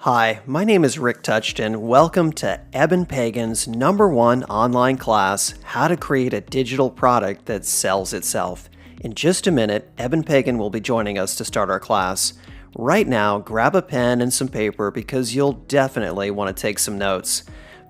Hi, my name is Rick Touchton. Welcome to Eben Pagan's #1 online class, How to Create a Digital Product That Sells Itself. In just a minute, Eben Pagan will be joining us to start our class. Right now, grab a pen and some paper because you'll definitely want to take some notes.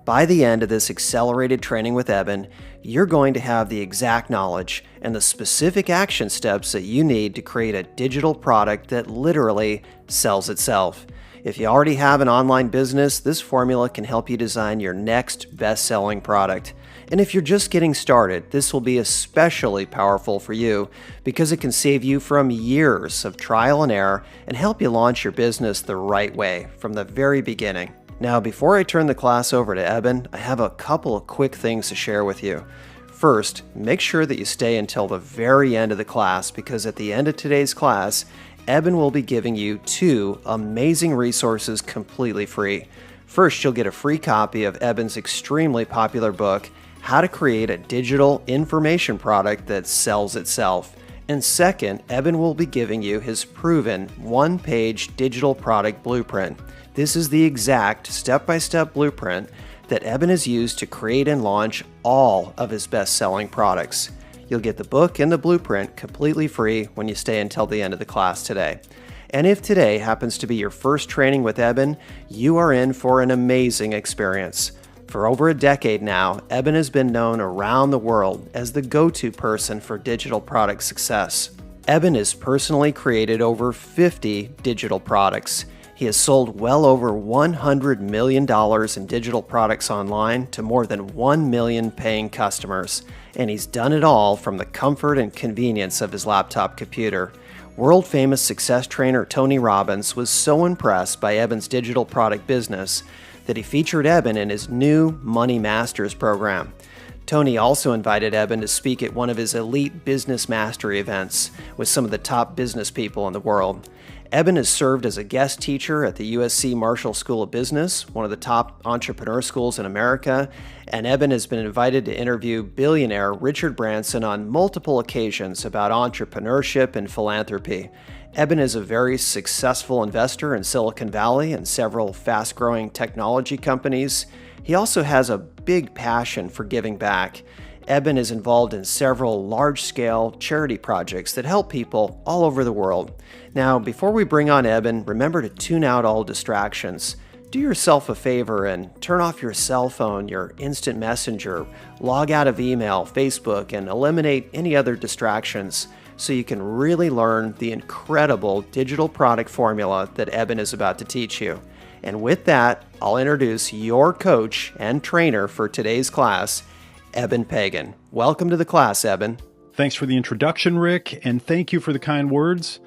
By the end of this accelerated training with Eben, you're going to have the exact knowledge and the specific action steps that you need to create a digital product that literally sells itself. If you already have an online business, this formula can help you design your next best-selling product. And if you're just getting started, this will be especially powerful for you because it can save you from years of trial and error and help you launch your business the right way from the very beginning. Now, before I turn the class over to Eben, I have a couple of quick things to share with you. First, make sure that you stay until the very end of the class because at the end of today's class, Eben will be giving you 2 amazing resources completely free. First, you'll get a free copy of Eben's extremely popular book, How to Create a Digital Information Product That Sells Itself. And second, Eben will be giving you his proven 1-page digital product blueprint. This is the exact step-by-step blueprint that Eben has used to create and launch all of his best-selling products. You'll get the book and the blueprint completely free when you stay until the end of the class today. And if today happens to be your first training with Eben, you are in for an amazing experience. For over a decade now, Eben has been known around the world as the go-to person for digital product success. Eben has personally created over 50 digital products. He has sold well over $100 million in digital products online to more than 1 million paying customers. And he's done it all from the comfort and convenience of his laptop computer. World-famous success trainer Tony Robbins was so impressed by Eben's digital product business that he featured Eben in his new Money Masters program. Tony also invited Eben to speak at one of his elite business mastery events with some of the top business people in the world. Eben has served as a guest teacher at the USC Marshall School of Business, one of the top entrepreneur schools in America, and Eben has been invited to interview billionaire Richard Branson on multiple occasions about entrepreneurship and philanthropy. Eben is a very successful investor in Silicon Valley and several fast-growing technology companies. He also has a big passion for giving back. Eben is involved in several large-scale charity projects that help people all over the world. Now, before we bring on Eben, remember to tune out all distractions. Do yourself a favor and turn off your cell phone, your instant messenger, log out of email, Facebook, and eliminate any other distractions so you can really learn the incredible digital product formula that Eben is about to teach you. And with that, I'll introduce your coach and trainer for today's class, Eben Pagan. Welcome to the class, Eben. Thanks for the introduction, Rick, and thank you for the kind words.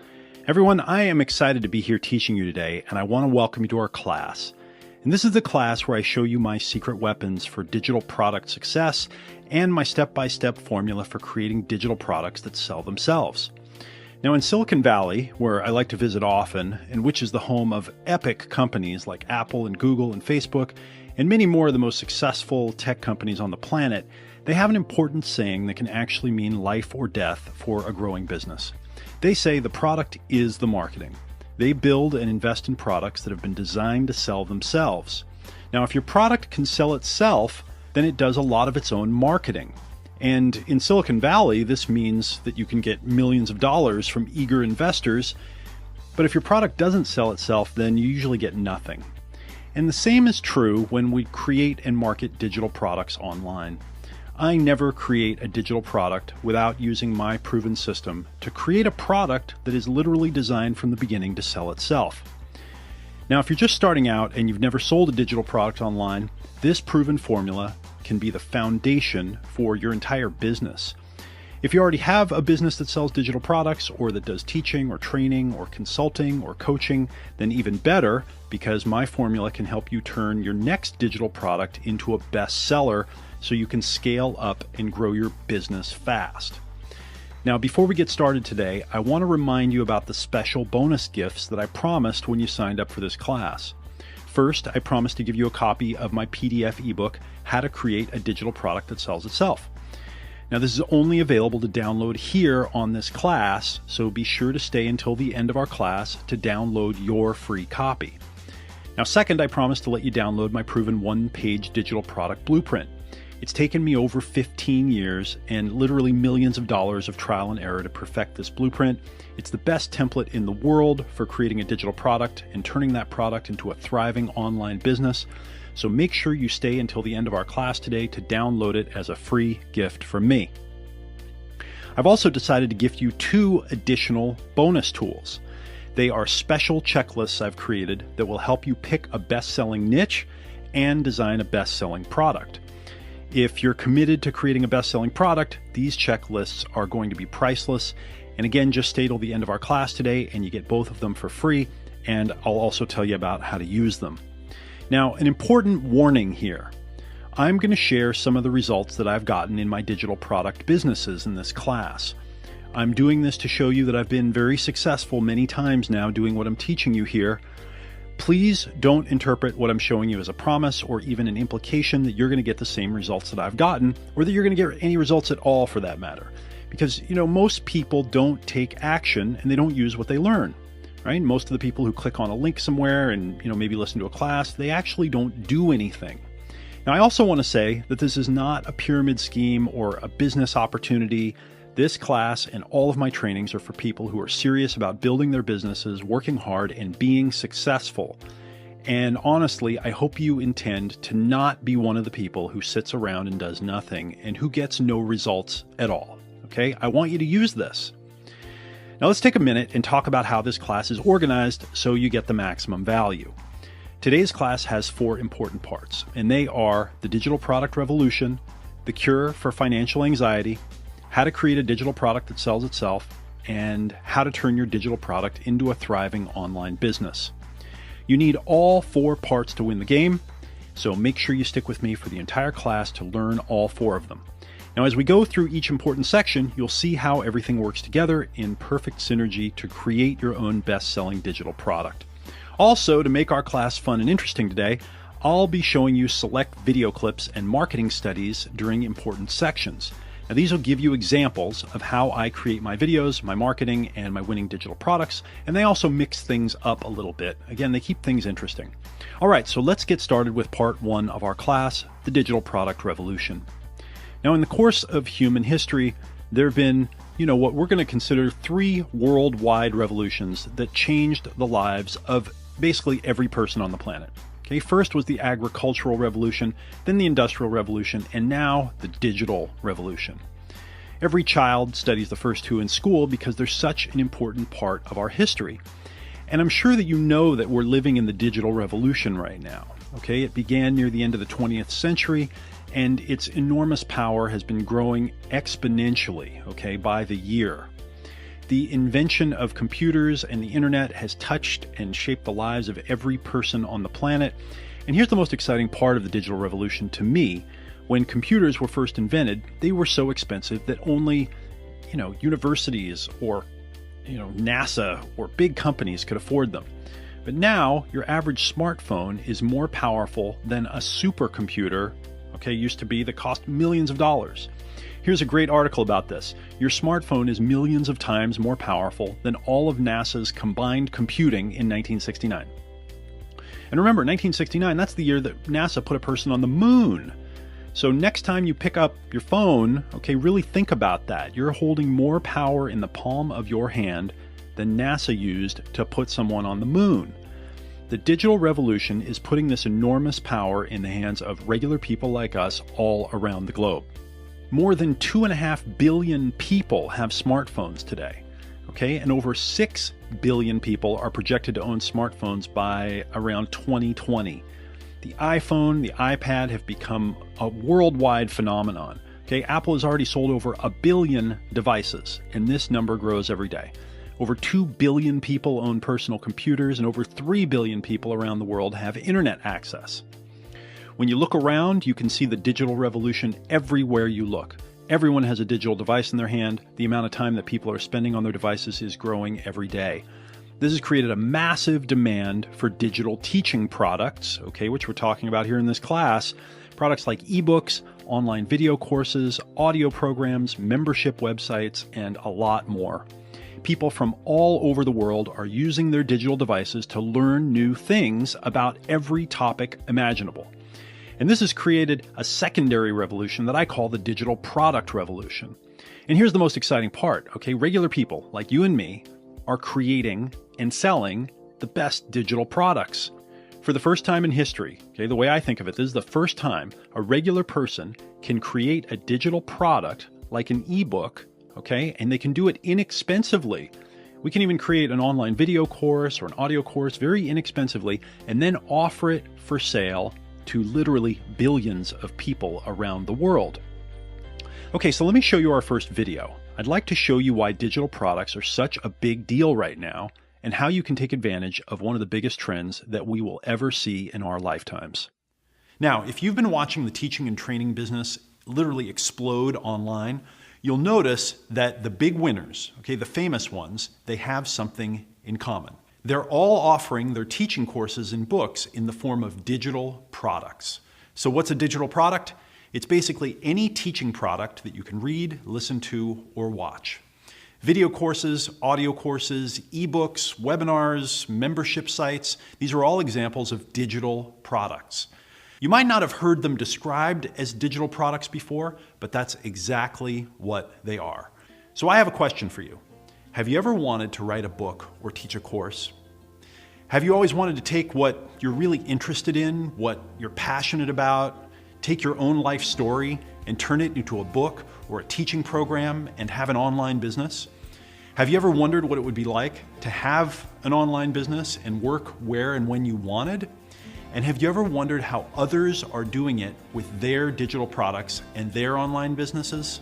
Everyone, I am excited to be here teaching you today, and I want to welcome you to our class. And this is the class where I show you my secret weapons for digital product success and my step-by-step formula for creating digital products that sell themselves. Now, in Silicon Valley, where I like to visit often, and which is the home of epic companies like Apple and Google and Facebook, and many more of the most successful tech companies on the planet, they have an important saying that can actually mean life or death for a growing business. They say the product is the marketing. They build and invest in products that have been designed to sell themselves. Now, if your product can sell itself, then it does a lot of its own marketing. And in Silicon Valley, this means that you can get millions of dollars from eager investors. But if your product doesn't sell itself, then you usually get nothing. And the same is true when we create and market digital products online. I never create a digital product without using my proven system to create a product that is literally designed from the beginning to sell itself. Now, if you're just starting out and you've never sold a digital product online, this proven formula can be the foundation for your entire business. If you already have a business that sells digital products or that does teaching or training or consulting or coaching, then even better, because my formula can help you turn your next digital product into a bestseller so you can scale up and grow your business fast. Now, before we get started today, I want to remind you about the special bonus gifts that I promised when you signed up for this class. First, I promised to give you a copy of my PDF ebook, How to Create a Digital Product That Sells Itself. Now, this is only available to download here on this class, so be sure to stay until the end of our class to download your free copy. Now, second, I promised to let you download my proven one-page digital product blueprint. It's taken me over 15 years and literally millions of dollars of trial and error to perfect this blueprint. It's the best template in the world for creating a digital product and turning that product into a thriving online business. So make sure you stay until the end of our class today to download it as a free gift from me. I've also decided to gift you 2 additional bonus tools. They are special checklists I've created that will help you pick a best-selling niche and design a best-selling product. If you're committed to creating a best-selling product, these checklists are going to be priceless. And again, just stay till the end of our class today and you get both of them for free. And I'll also tell you about how to use them. Now, an important warning here. I'm going to share some of the results that I've gotten in my digital product businesses in this class. I'm doing this to show you that I've been very successful many times now doing what I'm teaching you here. Please don't interpret what I'm showing you as a promise or even an implication that you're going to get the same results that I've gotten, or that you're going to get any results at all for that matter. Because, most people don't take action and they don't use what they learn, right? Most of the people who click on a link somewhere and, maybe listen to a class, they actually don't do anything. Now, I also want to say that this is not a pyramid scheme or a business opportunity. This class and all of my trainings are for people who are serious about building their businesses, working hard, and being successful. And honestly, I hope you intend to not be one of the people who sits around and does nothing and who gets no results at all. Okay? I want you to use this. Now let's take a minute and talk about how this class is organized so you get the maximum value. Today's class has 4 important parts, and they are the digital product revolution, the cure for financial anxiety, how to create a digital product that sells itself, and how to turn your digital product into a thriving online business. You need all 4 parts to win the game, so make sure you stick with me for the entire class to learn all 4 of them. Now, as we go through each important section, you'll see how everything works together in perfect synergy to create your own best-selling digital product. Also, to make our class fun and interesting today, I'll be showing you select video clips and marketing studies during important sections. Now, these will give you examples of how I create my videos, my marketing, and my winning digital products, and they also mix things up a little bit. Again, they keep things interesting. All right, so let's get started with part 1 of our class, the digital product revolution. Now, in the course of human history, there have been, what we're going to consider 3 worldwide revolutions that changed the lives of basically every person on the planet. Okay, first was the agricultural revolution, then the industrial revolution, and now the digital revolution. Every child studies the first 2 in school because they're such an important part of our history. And I'm sure that you know that we're living in the digital revolution right now. Okay, it began near the end of the 20th century, and its enormous power has been growing exponentially, by the year. The invention of computers and the internet has touched and shaped the lives of every person on the planet. And here's the most exciting part of the digital revolution to me. When computers were first invented, they were so expensive that only, universities or, NASA or big companies could afford them. But now your average smartphone is more powerful than a supercomputer, used to be, that cost millions of dollars. Here's a great article about this. Your smartphone is millions of times more powerful than all of NASA's combined computing in 1969. And remember, 1969, that's the year that NASA put a person on the moon. So next time you pick up your phone, really think about that. You're holding more power in the palm of your hand than NASA used to put someone on the moon. The digital revolution is putting this enormous power in the hands of regular people like us all around the globe. More than 2.5 billion people have smartphones today, and over 6 billion people are projected to own smartphones by around 2020. The iPhone, the iPad have become a worldwide phenomenon. Apple has already sold over 1 billion devices, and this number grows every day. Over 2 billion people own personal computers, and over 3 billion people around the world have internet access. When you look around, you can see the digital revolution everywhere you look. Everyone has a digital device in their hand. The amount of time that people are spending on their devices is growing every day. This has created a massive demand for digital teaching products, which we're talking about here in this class. Products like ebooks, online video courses, audio programs, membership websites, and a lot more. People from all over the world are using their digital devices to learn new things about every topic imaginable. And this has created a secondary revolution that I call the digital product revolution. And here's the most exciting part, okay? Regular people like you and me are creating and selling the best digital products. For the first time in history, okay, the way I think of it, this is the first time a regular person can create a digital product like an ebook, okay, and they can do it inexpensively. We can even create an online video course or an audio course very inexpensively and then offer it for sale to literally billions of people around the world. Okay, so let me show you our first video. I'd like to show you why digital products are such a big deal right now and how you can take advantage of one of the biggest trends that we will ever see in our lifetimes. Now, if you've been watching the teaching and training business literally explode online, you'll notice that the big winners, okay, the famous ones, they have something in common. They're all offering their teaching courses and books in the form of digital products. So what's a digital product? It's basically any teaching product that you can read, listen to, or watch. Video courses, audio courses, ebooks, webinars, membership sites, these are all examples of digital products. You might not have heard them described as digital products before, but that's exactly what they are. So I have a question for you. Have you ever wanted to write a book or teach a course? Have you always wanted to take what you're really interested in, what you're passionate about, take your own life story and turn it into a book or a teaching program and have an online business? Have you ever wondered what it would be like to have an online business and work where and when you wanted? And have you ever wondered how others are doing it with their digital products and their online businesses?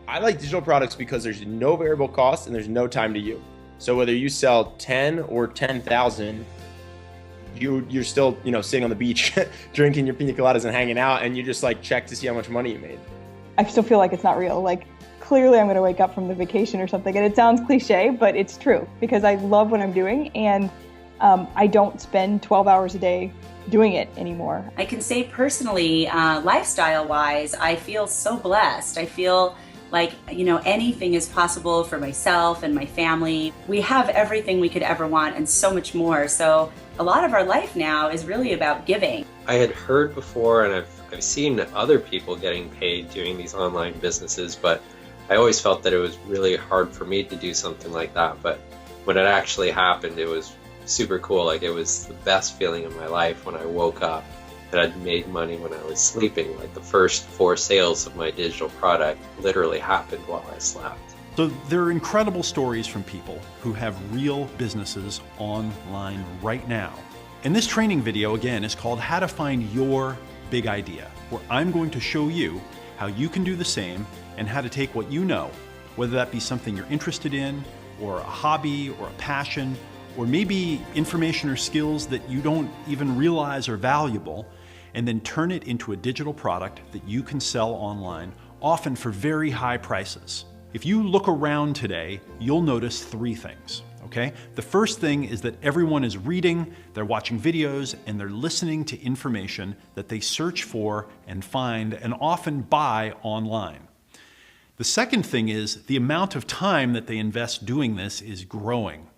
I like digital products because there's no variable cost and there's no time to you. So whether you sell 10 or 10,000, you're still, sitting on the beach, drinking your pina coladas and hanging out, and you just check to see how much money you made. I still feel like it's not real. Clearly I'm going to wake up from the vacation or something, and it sounds cliche, but it's true because I love what I'm doing, and I don't spend 12 hours a day doing it anymore. I can say personally, lifestyle-wise, I feel so blessed. I feel like, anything is possible for myself and my family. We have everything we could ever want and so much more. So a lot of our life now is really about giving. I had heard before, and I've seen other people getting paid doing these online businesses, but I always felt that it was really hard for me to do something like that. But when it actually happened, it was super cool. It was the best feeling of my life when I woke up that I'd made money when I was sleeping. The first 4 sales of my digital product literally happened while I slept. So there are incredible stories from people who have real businesses online right now. And this training video, again, is called How to Find Your Big Idea, where I'm going to show you how you can do the same and how to take what you know, whether that be something you're interested in, or a hobby, or a passion, or maybe information or skills that you don't even realize are valuable, and then turn it into a digital product that you can sell online, often for very high prices. If you look around today, you'll notice 3 things, okay? The first thing is that everyone is reading, they're watching videos, and they're listening to information that they search for and find and often buy online. The second thing is the amount of time that they invest doing this is growing.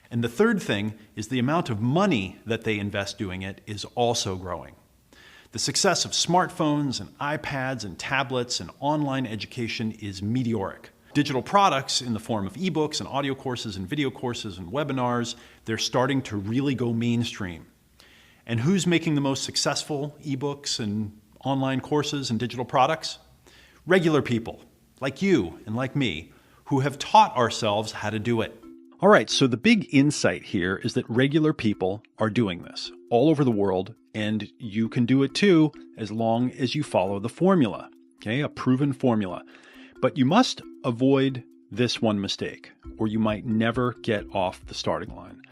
And the third thing is the amount of money that they invest doing it is also growing. The success of smartphones and iPads and tablets and online education is meteoric. Digital products in the form of ebooks and audio courses and video courses and webinars, they're starting to really go mainstream. And who's making the most successful ebooks and online courses and digital products? Regular people, like you and like me, who have taught ourselves how to do it. All right, so the big insight here is that regular people are doing this all over the world, and you can do it too as long as you follow the formula, okay, a proven formula. But you must avoid this one mistake, or you might never get off the starting line.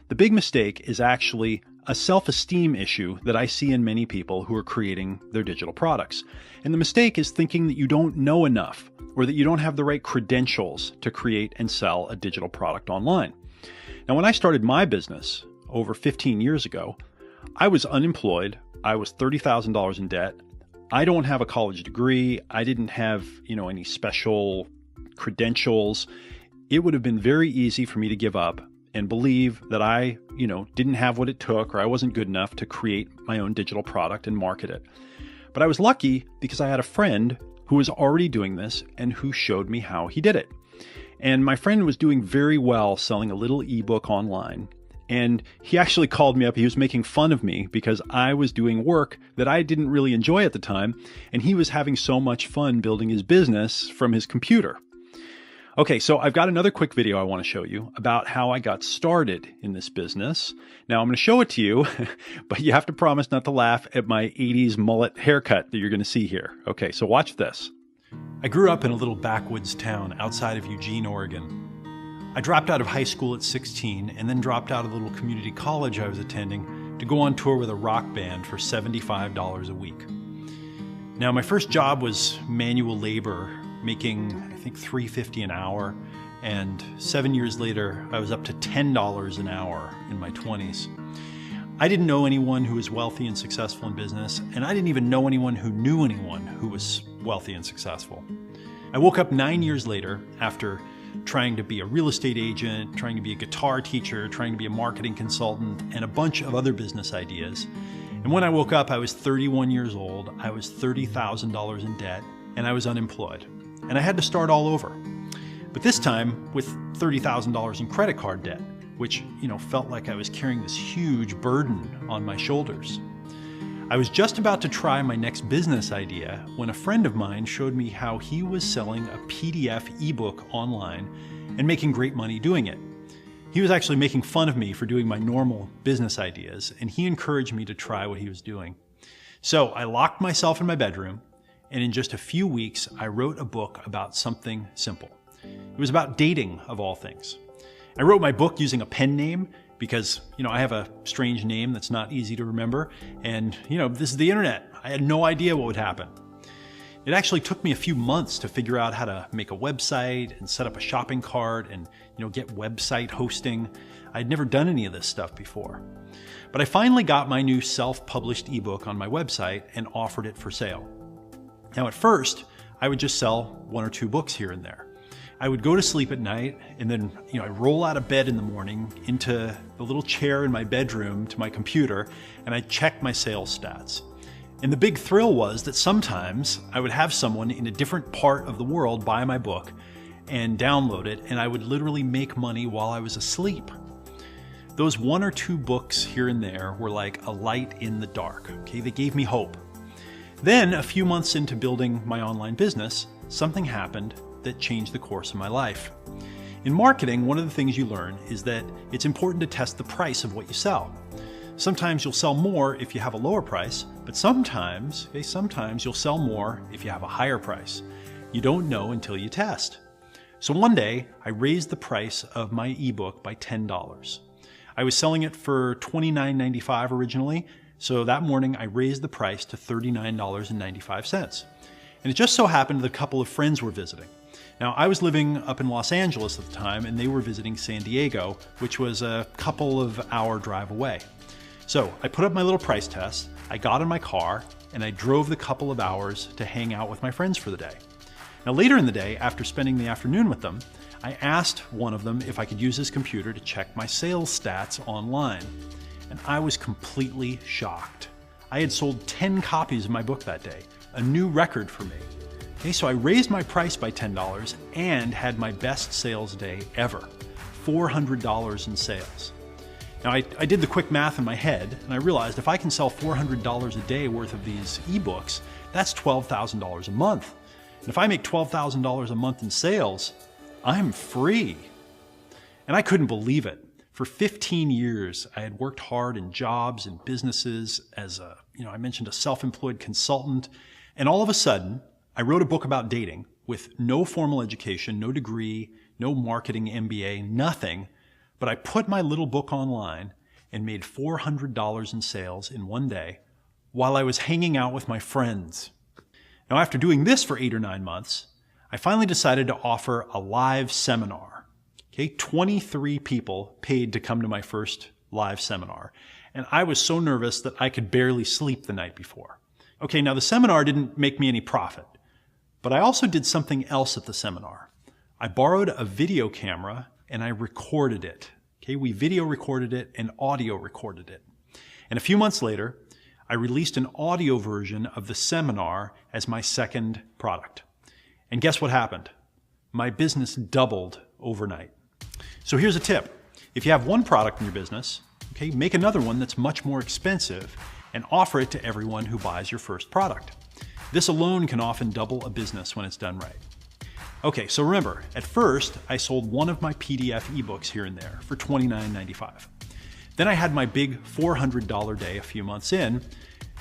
The big mistake is actually a self-esteem issue that I see in many people who are creating their digital products. And the mistake is thinking that you don't know enough, or that you don't have the right credentials to create and sell a digital product online. Now, when I started my business over 15 years ago, I was unemployed. I was $30,000 in debt. I don't have a college degree. I didn't have, any special credentials. it would have been very easy for me to give up and believe that I, didn't have what it took or I wasn't good enough to create my own digital product and market it. But I was lucky because I had a friend who was already doing this and who showed me how he did it. And my friend was doing very well selling a little ebook online. And he actually called me up. He was making fun of me because I was doing work that I didn't really enjoy at the time. And he was having so much fun building his business from his computer. Okay, so I've got another quick video I want to show you about how I got started in this business. Now I'm going to show it to you, but you have to promise not to laugh at my 80s mullet haircut that you're going to see here. Okay, so watch this. I grew up in a little backwoods town outside of Eugene, Oregon. I dropped out of high school at 16 and then dropped out of the little community college I was attending to go on tour with a rock band for $75 a week. Now my first job was manual labor, making I think $3.50 an hour, and 7 years later I was up to $10 an hour in my 20s. I didn't know anyone who was wealthy and successful in business, and I didn't even know anyone who knew anyone who was wealthy and successful. I woke up 9 years later after trying to be a real estate agent, trying to be a guitar teacher, trying to be a marketing consultant, and a bunch of other business ideas. And when I woke up, I was 31 years old, I was $30,000 in debt, and I was unemployed. And I had to start all over. But this time with $30,000 in credit card debt, which, felt like I was carrying this huge burden on my shoulders. I was just about to try my next business idea when a friend of mine showed me how he was selling a PDF ebook online and making great money doing it. He was actually making fun of me for doing my normal business ideas, and he encouraged me to try what he was doing. So I locked myself in my bedroom, and in just a few weeks, I wrote a book about something simple. It was about dating, of all things. I wrote my book using a pen name because, I have a strange name that's not easy to remember. And, this is the internet. I had no idea what would happen. It actually took me a few months to figure out how to make a website and set up a shopping cart and, get website hosting. I'd never done any of this stuff before. But I finally got my new self-published ebook on my website and offered it for sale. Now at first, I would just sell 1 or 2 books here and there. I would go to sleep at night and then, I'd roll out of bed in the morning into the little chair in my bedroom to my computer and I'd check my sales stats. And the big thrill was that sometimes I would have someone in a different part of the world buy my book and download it, and I would literally make money while I was asleep. Those 1 or 2 books here and there were like a light in the dark, okay? They gave me hope. Then, a few months into building my online business, something happened that changed the course of my life. In marketing, one of the things you learn is that it's important to test the price of what you sell. Sometimes you'll sell more if you have a lower price, but sometimes you'll sell more if you have a higher price. You don't know until you test. So one day, I raised the price of my ebook by $10. I was selling it for $29.95 originally, so that morning I raised the price to $39.95. And it just so happened that a couple of friends were visiting. Now, I was living up in Los Angeles at the time, and they were visiting San Diego, which was a couple of hour drive away. So I put up my little price test, I got in my car, and I drove the couple of hours to hang out with my friends for the day. Now later in the day, after spending the afternoon with them, I asked one of them if I could use his computer to check my sales stats online. And I was completely shocked. I had sold 10 copies of my book that day, a new record for me. Okay, so I raised my price by $10 and had my best sales day ever, $400 in sales. Now I did the quick math in my head and I realized if I can sell $400 a day worth of these ebooks, that's $12,000 a month. And if I make $12,000 a month in sales, I'm free. And I couldn't believe it. For 15 years, I had worked hard in jobs and businesses as I mentioned a self-employed consultant. And all of a sudden, I wrote a book about dating with no formal education, no degree, no marketing MBA, nothing. But I put my little book online and made $400 in sales in one day while I was hanging out with my friends. Now, after doing this for 8 or 9 months, I finally decided to offer a live seminar. Okay, 23 people paid to come to my first live seminar. And I was so nervous that I could barely sleep the night before. Okay, now the seminar didn't make me any profit, but I also did something else at the seminar. I borrowed a video camera and I recorded it. Okay, we video recorded it and audio recorded it. And a few months later, I released an audio version of the seminar as my second product. And guess what happened? My business doubled overnight. So here's a tip. If you have one product in your business, okay, make another one that's much more expensive and offer it to everyone who buys your first product. This alone can often double a business when it's done right. Okay, so remember, at first, I sold one of my PDF ebooks here and there for $29.95. Then I had my big $400 day a few months in.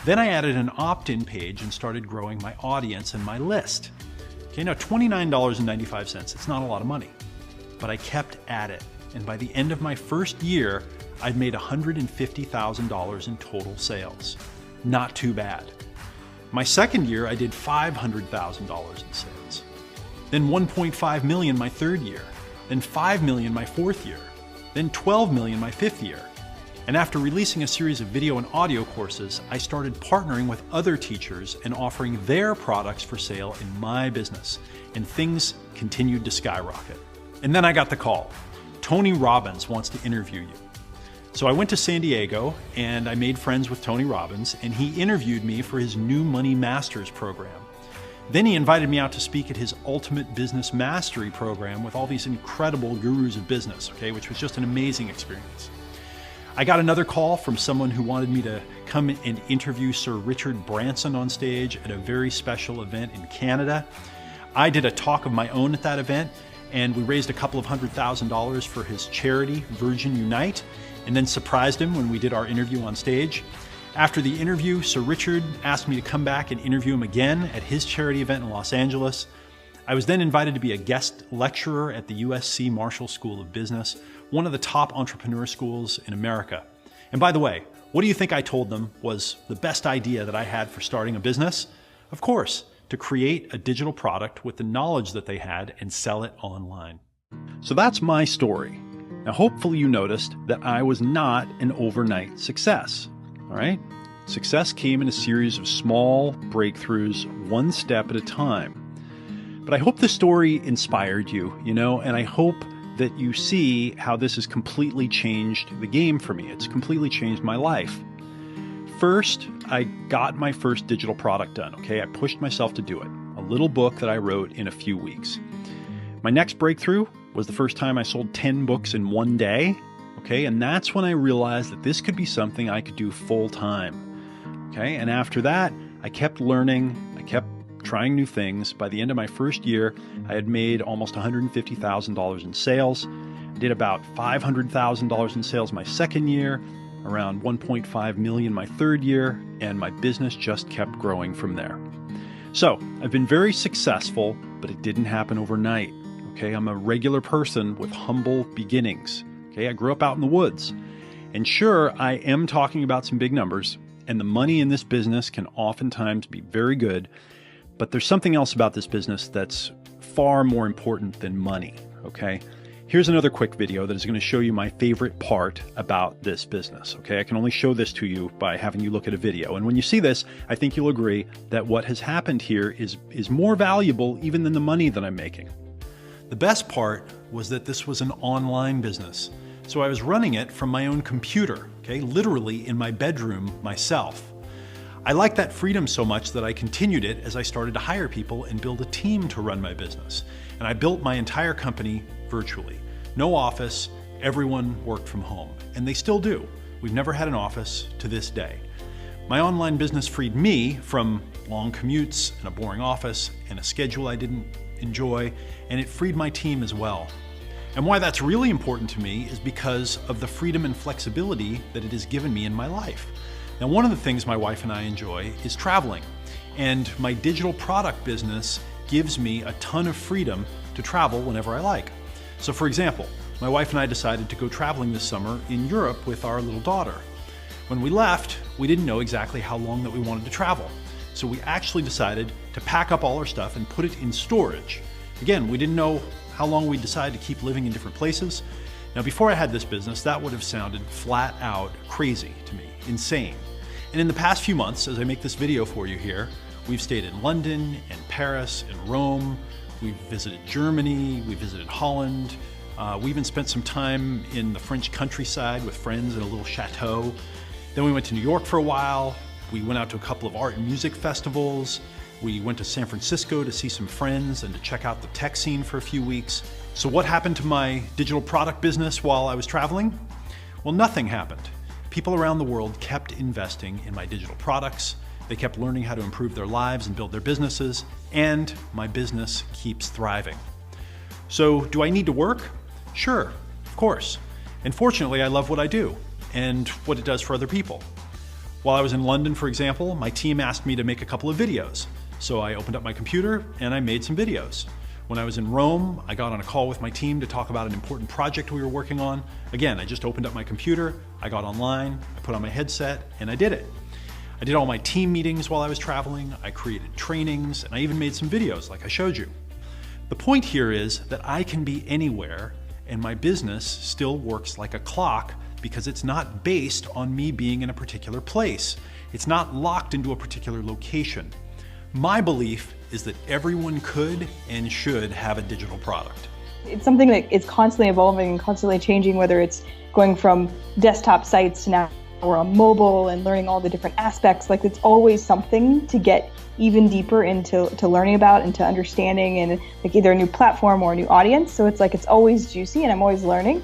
Then I added an opt-in page and started growing my audience and my list. Okay, now $29.95, it's not a lot of money, but I kept at it. And by the end of my first year, I'd made $150,000 in total sales. Not too bad. My second year, I did $500,000 in sales. Then 1.5 million my third year, then 5 million my fourth year, then 12 million my fifth year. And after releasing a series of video and audio courses, I started partnering with other teachers and offering their products for sale in my business, and things continued to skyrocket. And then I got the call. Tony Robbins wants to interview you. So I went to San Diego and I made friends with Tony Robbins, and he interviewed me for his New Money Masters program. Then he invited me out to speak at his Ultimate Business Mastery program with all these incredible gurus of business, okay, which was just an amazing experience. I got another call from someone who wanted me to come and interview Sir Richard Branson on stage at a very special event in Canada. I did a talk of my own at that event, and we raised a couple of $100,000 for his charity, Virgin Unite, and then surprised him when we did our interview on stage. After the interview, Sir Richard asked me to come back and interview him again at his charity event in Los Angeles. I was then invited to be a guest lecturer at the USC Marshall School of Business, one of the top entrepreneur schools in America. And by the way, what do you think I told them was the best idea that I had for starting a business? Of course, to create a digital product with the knowledge that they had and sell it online. So that's my story. Now, hopefully you noticed that I was not an overnight success. All right? Success came in a series of small breakthroughs, one step at a time. But I hope the story inspired you, and I hope that you see how this has completely changed the game for me. It's completely changed my life. First, I got my first digital product done, okay? I pushed myself to do it. A little book that I wrote in a few weeks. My next breakthrough was the first time I sold 10 books in one day. Okay, and that's when I realized that this could be something I could do full time. Okay, and after that, I kept learning, I kept trying new things. By the end of my first year, I had made almost $150,000 in sales. I did about $500,000 in sales my second year, around 1.5 million my third year, and my business just kept growing from there. So I've been very successful, but it didn't happen overnight. Okay, I'm a regular person with humble beginnings. Okay, I grew up out in the woods. And sure, I am talking about some big numbers, and the money in this business can oftentimes be very good, but there's something else about this business that's far more important than money, okay? Here's another quick video that is going to show you my favorite part about this business, okay? I can only show this to you by having you look at a video. And when you see this, I think you'll agree that what has happened here is more valuable even than the money that I'm making. The best part was that this was an online business. So I was running it from my own computer, okay, literally in my bedroom myself. I liked that freedom so much that I continued it as I started to hire people and build a team to run my business. And I built my entire company virtually. No office, everyone worked from home, and they still do. We've never had an office to this day. My online business freed me from long commutes and a boring office and a schedule I didn't enjoy, and it freed my team as well. And why that's really important to me is because of the freedom and flexibility that it has given me in my life. Now, one of the things my wife and I enjoy is traveling, and my digital product business gives me a ton of freedom to travel whenever I like. So for example, my wife and I decided to go traveling this summer in Europe with our little daughter. When we left, we didn't know exactly how long that we wanted to travel. So we actually decided to pack up all our stuff and put it in storage. Again, we didn't know how long we'd decide to keep living in different places. Now, before I had this business, that would have sounded flat out crazy to me, insane. And in the past few months, as I make this video for you here, we've stayed in London and Paris and Rome, We visited Germany, we visited Holland. We even spent some time in the French countryside with friends in a little chateau. Then we went to New York for a while. We went out to a couple of art and music festivals. We went to San Francisco to see some friends and to check out the tech scene for a few weeks. So what happened to my digital product business while I was traveling? Well, nothing happened. People around the world kept investing in my digital products. They kept learning how to improve their lives and build their businesses, and my business keeps thriving. So do I need to work? Sure, of course. And fortunately, I love what I do and what it does for other people. While I was in London, for example, my team asked me to make a couple of videos. So I opened up my computer and I made some videos. When I was in Rome, I got on a call with my team to talk about an important project we were working on. Again, I just opened up my computer, I got online, I put on my headset, and I did it. I did all my team meetings while I was traveling, I created trainings, and I even made some videos like I showed you. The point here is that I can be anywhere and my business still works like a clock because it's not based on me being in a particular place. It's not locked into a particular location. My belief is that everyone could and should have a digital product. It's something that is constantly evolving and constantly changing, whether it's going from desktop sites to now we're on mobile and learning all the different aspects. Like, it's always something to get even deeper into learning about and to understanding, and like either a new platform or a new audience. So it's like it's always juicy and I'm always learning,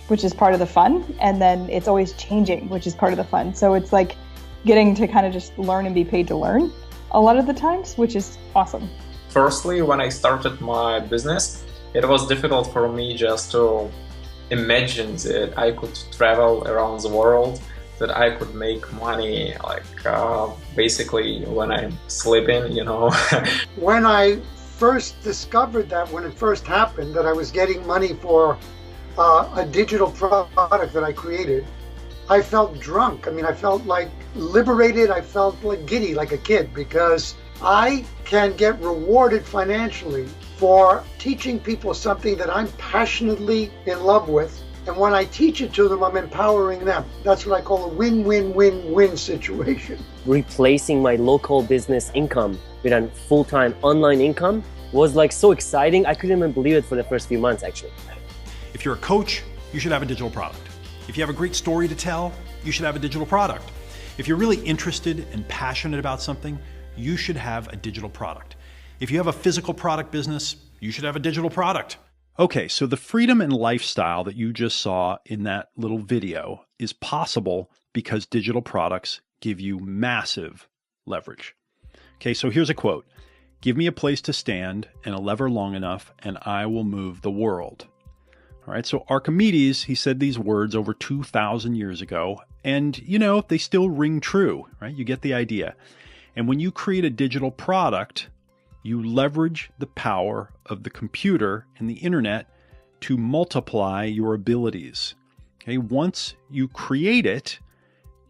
which is part of the fun. And then it's always changing, which is part of the fun. So it's like getting to kind of just learn and be paid to learn a lot of the times, which is awesome. Firstly, when I started my business, it was difficult for me just to imagine that I could travel around the world, that I could make money, like basically when I'm sleeping, you know. When I first discovered that, when it first happened, that I was getting money for a digital product that I created, I felt drunk. I mean, I felt like liberated. I felt like giddy, like a kid, because I can get rewarded financially for teaching people something that I'm passionately in love with. And when I teach it to them, I'm empowering them. That's what I call a win-win-win-win situation. Replacing my local business income with a full-time online income was like so exciting. I couldn't even believe it for the first few months, actually. If you're a coach, you should have a digital product. If you have a great story to tell, you should have a digital product. If you're really interested and passionate about something, you should have a digital product. If you have a physical product business, you should have a digital product. Okay, so the freedom and lifestyle that you just saw in that little video is possible because digital products give you massive leverage. Okay, so here's a quote. Give me a place to stand and a lever long enough and I will move the world. All right, so Archimedes, he said these words over 2,000 years ago, and you know, they still ring true, right? You get the idea. And when you create a digital product, you leverage the power of the computer and the internet to multiply your abilities. Okay, once you create it,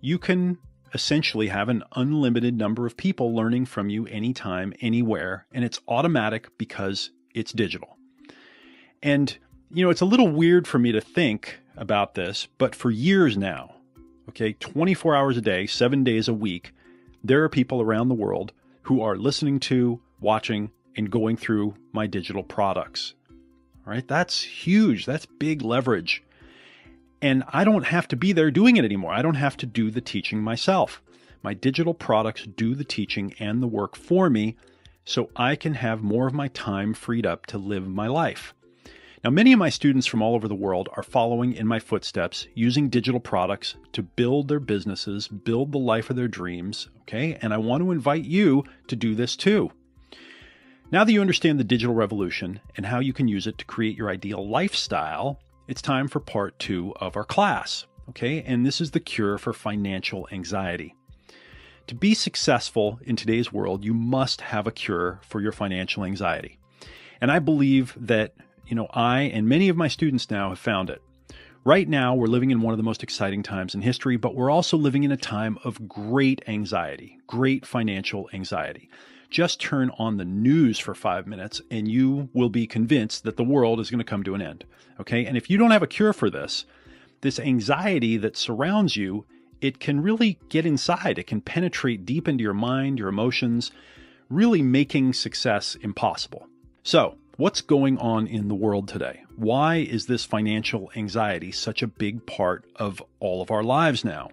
you can essentially have an unlimited number of people learning from you anytime, anywhere, and it's automatic because it's digital. And you know, it's a little weird for me to think about this, but for years now, okay, 24 hours a day, 7 days a week, there are people around the world who are listening to, watching, and going through my digital products. All right, that's huge. That's big leverage. And I don't have to be there doing it anymore. I don't have to do the teaching myself. My digital products do the teaching and the work for me, so I can have more of my time freed up to live my life. Now, many of my students from all over the world are following in my footsteps, using digital products to build their businesses, build the life of their dreams, okay? And I want to invite you to do this too. Now that you understand the digital revolution and how you can use it to create your ideal lifestyle, it's time for part 2 of our class, okay? And this is the cure for financial anxiety. To be successful in today's world, you must have a cure for your financial anxiety. And I believe that I and many of my students now have found it. Right now, we're living in one of the most exciting times in history, but we're also living in a time of great anxiety, great financial anxiety. Just turn on the news for 5 minutes and you will be convinced that the world is going to come to an end. Okay? And if you don't have a cure for this anxiety that surrounds you, it can really get inside. It can penetrate deep into your mind, your emotions, really making success impossible. So, what's going on in the world today? Why is this financial anxiety such a big part of all of our lives now?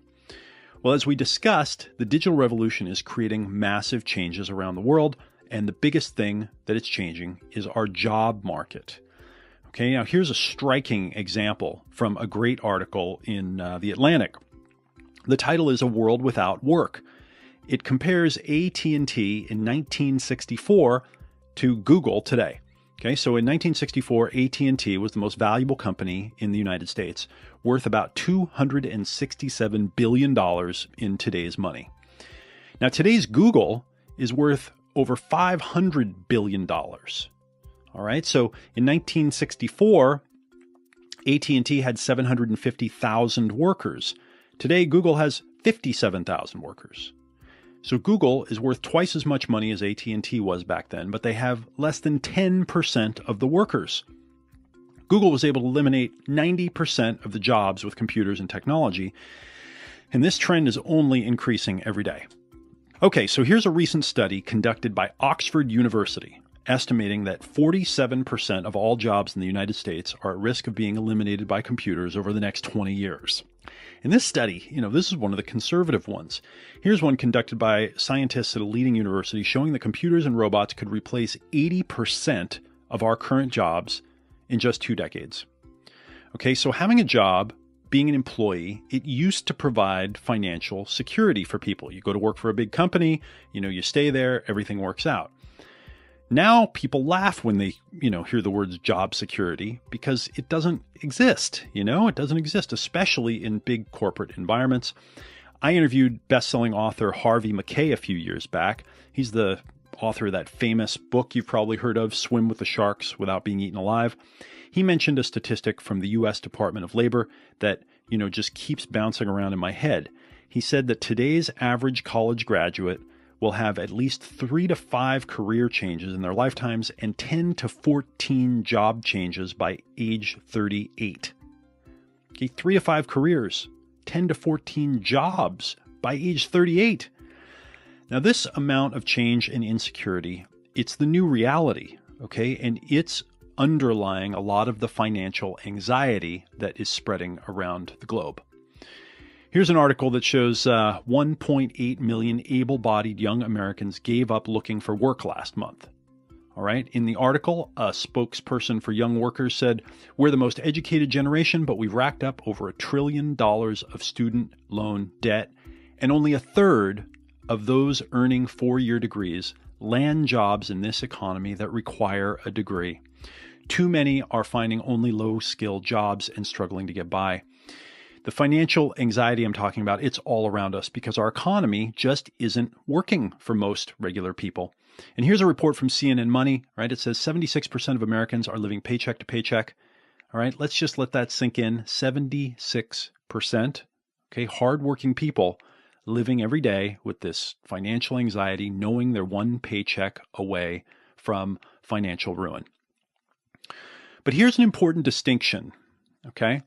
Well, as we discussed, the digital revolution is creating massive changes around the world, and the biggest thing that it's changing is our job market. Okay, now here's a striking example from a great article in The Atlantic. The title is A World Without Work. It compares AT&T in 1964 to Google today. Okay, so in 1964, AT&T was the most valuable company in the United States, worth about $267 billion in today's money. Now, today's Google is worth over $500 billion. All right, so in 1964, AT&T had 750,000 workers. Today, Google has 57,000 workers. So Google is worth twice as much money as AT&T was back then, but they have less than 10% of the workers. Google was able to eliminate 90% of the jobs with computers and technology, and this trend is only increasing every day. Okay, so here's a recent study conducted by Oxford University, estimating that 47% of all jobs in the United States are at risk of being eliminated by computers over the next 20 years. In this study, this is one of the conservative ones. Here's one conducted by scientists at a leading university showing that computers and robots could replace 80% of our current jobs in just 2 decades. Okay, so having a job, being an employee, it used to provide financial security for people. You go to work for a big company, you stay there, everything works out. Now people laugh when they, hear the words job security because it doesn't exist, it doesn't exist, especially in big corporate environments. I interviewed best-selling author Harvey Mackay a few years back. He's the author of that famous book you've probably heard of, Swim with the Sharks Without Being Eaten Alive. He mentioned a statistic from the U.S. Department of Labor that, just keeps bouncing around in my head. He said that today's average college graduate will have at least 3 to 5 career changes in their lifetimes and 10 to 14 job changes by age 38. Okay, 3 to 5 careers, 10 to 14 jobs by age 38. Now, this amount of change and insecurity, it's the new reality, okay? And it's underlying a lot of the financial anxiety that is spreading around the globe. Here's an article that shows 1.8 million able-bodied young Americans gave up looking for work last month. All right. In the article, a spokesperson for young workers said, "We're the most educated generation, but we've racked up over $1 trillion of student loan debt, and only a third of those earning 4-year degrees land jobs in this economy that require a degree. Too many are finding only low-skilled jobs and struggling to get by." The financial anxiety I'm talking about, it's all around us because our economy just isn't working for most regular people. And here's a report from CNN Money, right? It says 76% of Americans are living paycheck to paycheck. All right, let's just let that sink in. 76%, okay, hardworking people living every day with this financial anxiety, knowing they're one paycheck away from financial ruin. But here's an important distinction, okay?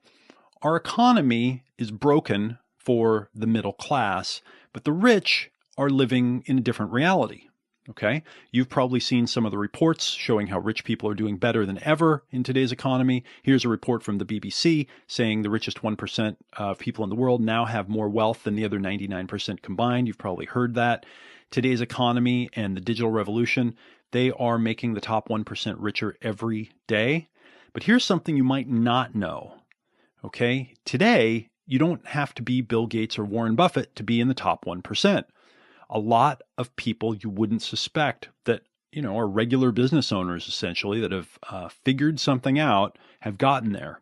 Our economy is broken for the middle class, but the rich are living in a different reality, okay? You've probably seen some of the reports showing how rich people are doing better than ever in today's economy. Here's a report from the BBC saying the richest 1% of people in the world now have more wealth than the other 99% combined. You've probably heard that. Today's economy and the digital revolution, they are making the top 1% richer every day. But here's something you might not know. Okay, today, you don't have to be Bill Gates or Warren Buffett to be in the top 1%. A lot of people you wouldn't suspect that, are regular business owners, essentially, that have figured something out, have gotten there.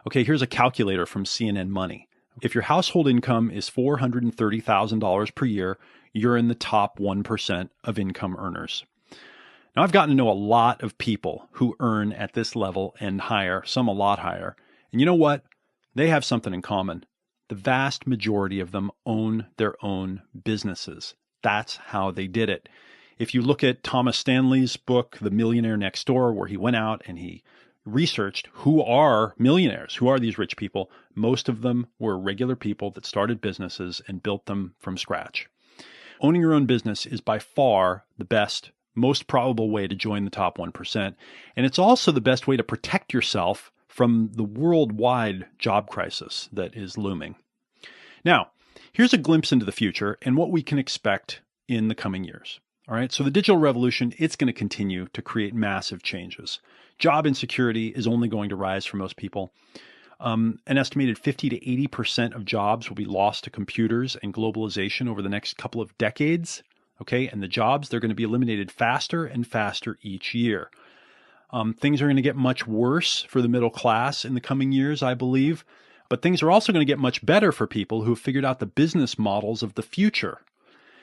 Okay, here's a calculator from CNN Money. If your household income is $430,000 per year, you're in the top 1% of income earners. Now, I've gotten to know a lot of people who earn at this level and higher, some a lot higher. And you know what? They have something in common. The vast majority of them own their own businesses. That's how they did it. If you look at Thomas Stanley's book, The Millionaire Next Door, where he went out and he researched who are millionaires, who are these rich people, most of them were regular people that started businesses and built them from scratch. Owning your own business is by far the best, most probable way to join the top 1%. And it's also the best way to protect yourself from the worldwide job crisis that is looming. Now, here's a glimpse into the future and what we can expect in the coming years. All right, so the digital revolution, it's going to continue to create massive changes. Job insecurity is only going to rise for most people. An estimated 50 to 80% of jobs will be lost to computers and globalization over the next couple of decades. Okay, and the jobs, they're going to be eliminated faster and faster each year. Things are going to get much worse for the middle class in the coming years, I believe, but things are also going to get much better for people who have figured out the business models of the future.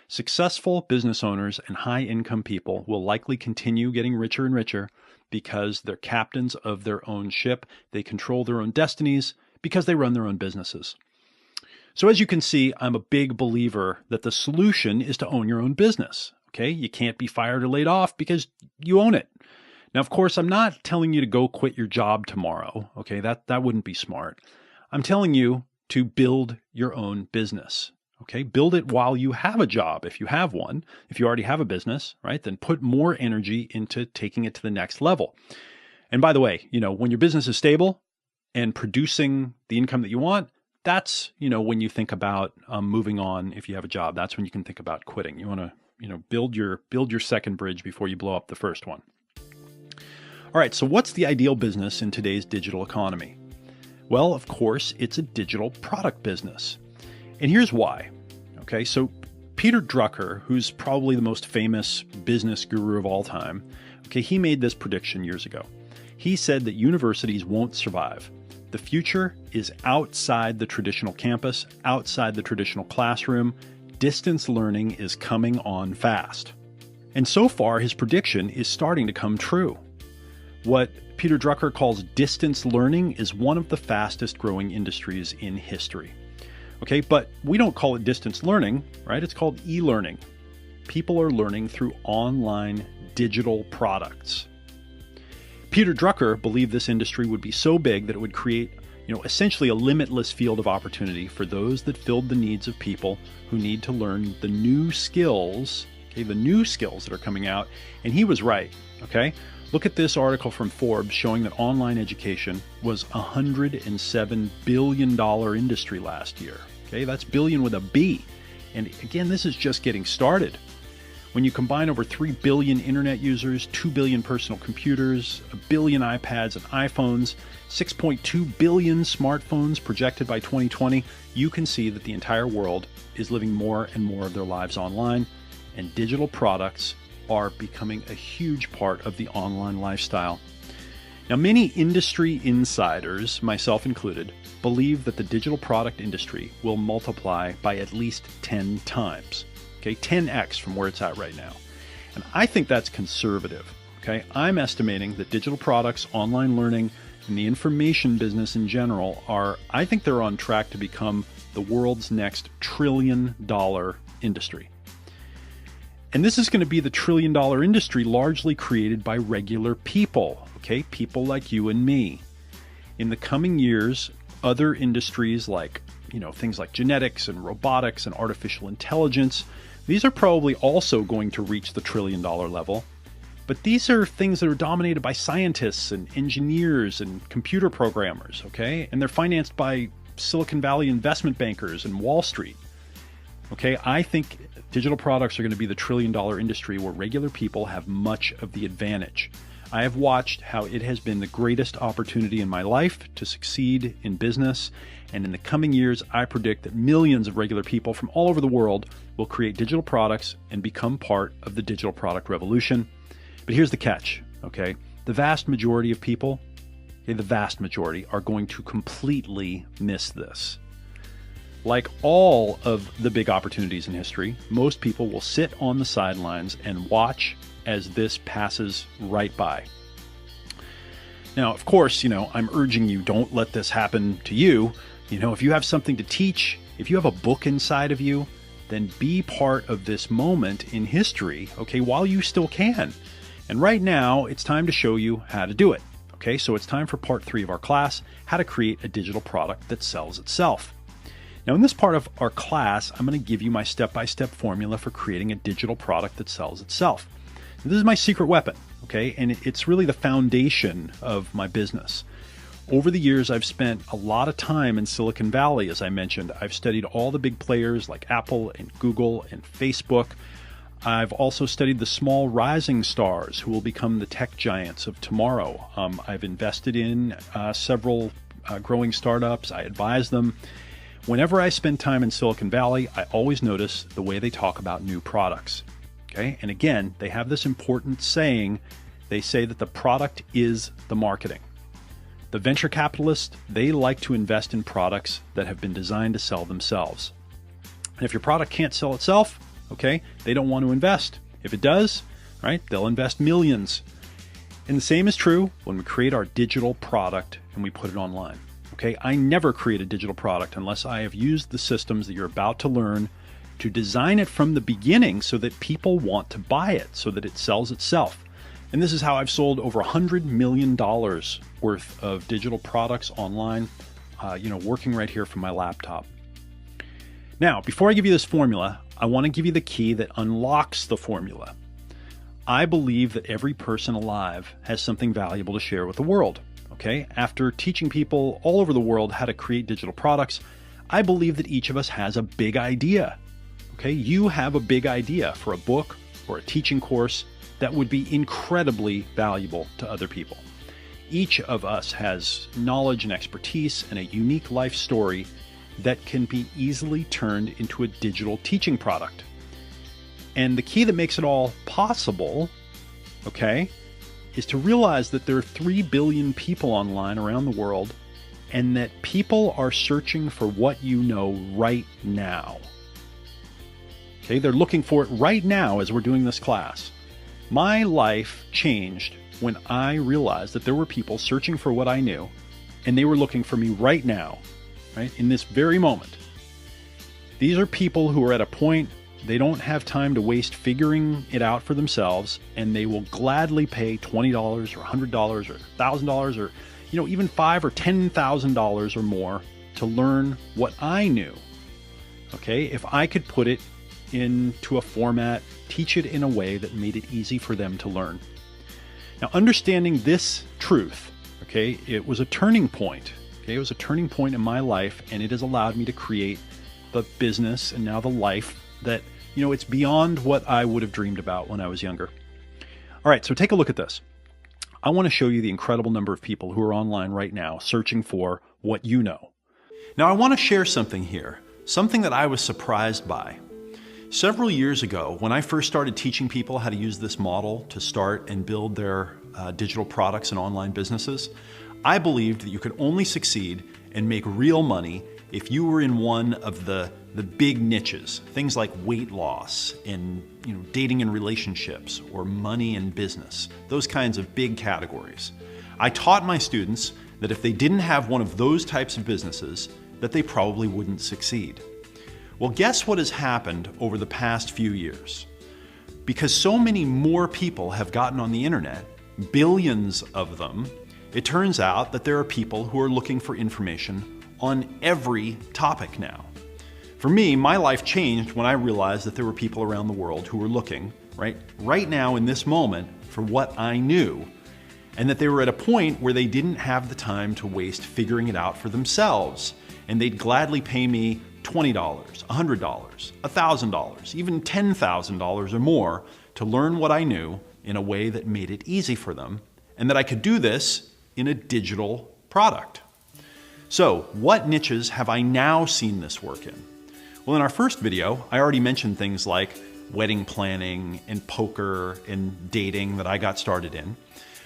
Successful business owners and high-income people will likely continue getting richer and richer because they're captains of their own ship. They control their own destinies because they run their own businesses. So as you can see, I'm a big believer that the solution is to own your own business. Okay, you can't be fired or laid off because you own it. Now, of course, I'm not telling you to go quit your job tomorrow. Okay, that wouldn't be smart. I'm telling you to build your own business. Okay, build it while you have a job. If you have one, if you already have a business, right, then put more energy into taking it to the next level. And by the way, when your business is stable and producing the income that you want, that's, when you think about moving on. If you have a job, that's when you can think about quitting. You want to, build your second bridge before you blow up the first one. All right, so what's the ideal business in today's digital economy? Well, of course, it's a digital product business. And here's why. Okay, so Peter Drucker, who's probably the most famous business guru of all time, okay, he made this prediction years ago. He said that universities won't survive. The future is outside the traditional campus, outside the traditional classroom. Distance learning is coming on fast. And so far, his prediction is starting to come true. What Peter Drucker calls distance learning is one of the fastest growing industries in history. Okay, but we don't call it distance learning, right? It's called e-learning. People are learning through online digital products. Peter Drucker believed this industry would be so big that it would create, essentially a limitless field of opportunity for those that filled the needs of people who need to learn the new skills, okay, the new skills that are coming out. And he was right, okay? Look at this article from Forbes showing that online education was a $107 billion industry last year. Okay, that's billion with a B. And again, this is just getting started. When you combine over 3 billion internet users, 2 billion personal computers, 1 billion iPads and iPhones, 6.2 billion smartphones projected by 2020, you can see that the entire world is living more and more of their lives online, and digital products are becoming a huge part of the online lifestyle. Now, many industry insiders, myself included, believe that the digital product industry will multiply by at least 10 times. Okay, 10x from where it's at right now. And I think that's conservative. Okay, I'm estimating that digital products, online learning, and the information business in general I think they're on track to become the world's next $1 trillion industry. And this is going to be the $1 trillion industry largely created by regular people, okay? People like you and me. In the coming years, other industries like, things like genetics and robotics and artificial intelligence, these are probably also going to reach the $1 trillion level. But these are things that are dominated by scientists and engineers and computer programmers, okay? And they're financed by Silicon Valley investment bankers and Wall Street. Okay, I think digital products are going to be the $1 trillion industry where regular people have much of the advantage. I have watched how it has been the greatest opportunity in my life to succeed in business, and in the coming years, I predict that millions of regular people from all over the world will create digital products and become part of the digital product revolution. But here's the catch, okay? The vast majority of people, the vast majority, are going to completely miss this. Like all of the big opportunities in history, most people will sit on the sidelines and watch as this passes right by. Now, of course, I'm urging you, don't let this happen to you. If you have something to teach, if you have a book inside of you, then be part of this moment in history, okay, while you still can. And right now, it's time to show you how to do it. Okay, so it's time for part 3 of our class, how to create a digital product that sells itself. Now, in this part of our class, I'm going to give you my step-by-step formula for creating a digital product that sells itself. This is my secret weapon, okay? And it's really the foundation of my business. Over the years, I've spent a lot of time in Silicon Valley, as I mentioned. I've studied all the big players like Apple and Google and Facebook. I've also studied the small rising stars who will become the tech giants of tomorrow. I've invested in several growing startups. I advise them. Whenever I spend time in Silicon Valley, I always notice the way they talk about new products. Okay? And again, they have this important saying. They say that the product is the marketing. The venture capitalists, they like to invest in products that have been designed to sell themselves. And if your product can't sell itself, okay, they don't want to invest. If it does, right, they'll invest millions. And the same is true when we create our digital product and we put it online. Okay, I never create a digital product unless I have used the systems that you're about to learn to design it from the beginning so that people want to buy it, so that it sells itself. And this is how I've sold over $100 million worth of digital products online, working right here from my laptop. Now, before I give you this formula, I want to give you the key that unlocks the formula. I believe that every person alive has something valuable to share with the world. Okay? After teaching people all over the world how to create digital products, I believe that each of us has a big idea. Okay? You have a big idea for a book or a teaching course that would be incredibly valuable to other people. Each of us has knowledge and expertise and a unique life story that can be easily turned into a digital teaching product. And the key that makes it all possible, okay, is to realize that there are 3 billion people online around the world and that people are searching for what you know right now. Okay, they're looking for it right now as we're doing this class. My life changed when I realized that there were people searching for what I knew and they were looking for me right now, right, in this very moment. These are people who are at a point they don't have time to waste figuring it out for themselves, and they will gladly pay $20 or $100 or $1,000 or even $5,000 or $10,000 or more to learn what I knew. Okay, if I could put it into a format, teach it in a way that made it easy for them to learn. Now, understanding this truth, okay, it was a turning point. Okay, it was a turning point in my life, and it has allowed me to create the business and now the life that, it's beyond what I would have dreamed about when I was younger. All right, so take a look at this. I want to show you the incredible number of people who are online right now searching for what you know. Now, I want to share something here, something that I was surprised by. Several years ago, when I first started teaching people how to use this model to start and build their digital products and online businesses, I believed that you could only succeed and make real money if you were in one of the big niches, things like weight loss and dating and relationships or money and business, those kinds of big categories. I taught my students that if they didn't have one of those types of businesses, that they probably wouldn't succeed. Well, guess what has happened over the past few years? Because so many more people have gotten on the internet, billions of them, it turns out that there are people who are looking for information on every topic now. For me, my life changed when I realized that there were people around the world who were looking, right now in this moment, for what I knew, and that they were at a point where they didn't have the time to waste figuring it out for themselves, and they'd gladly pay me $20, $100, $1,000, even $10,000 or more to learn what I knew in a way that made it easy for them, and that I could do this in a digital product. So, what niches have I now seen this work in? Well, in our first video, I already mentioned things like wedding planning and poker and dating that I got started in.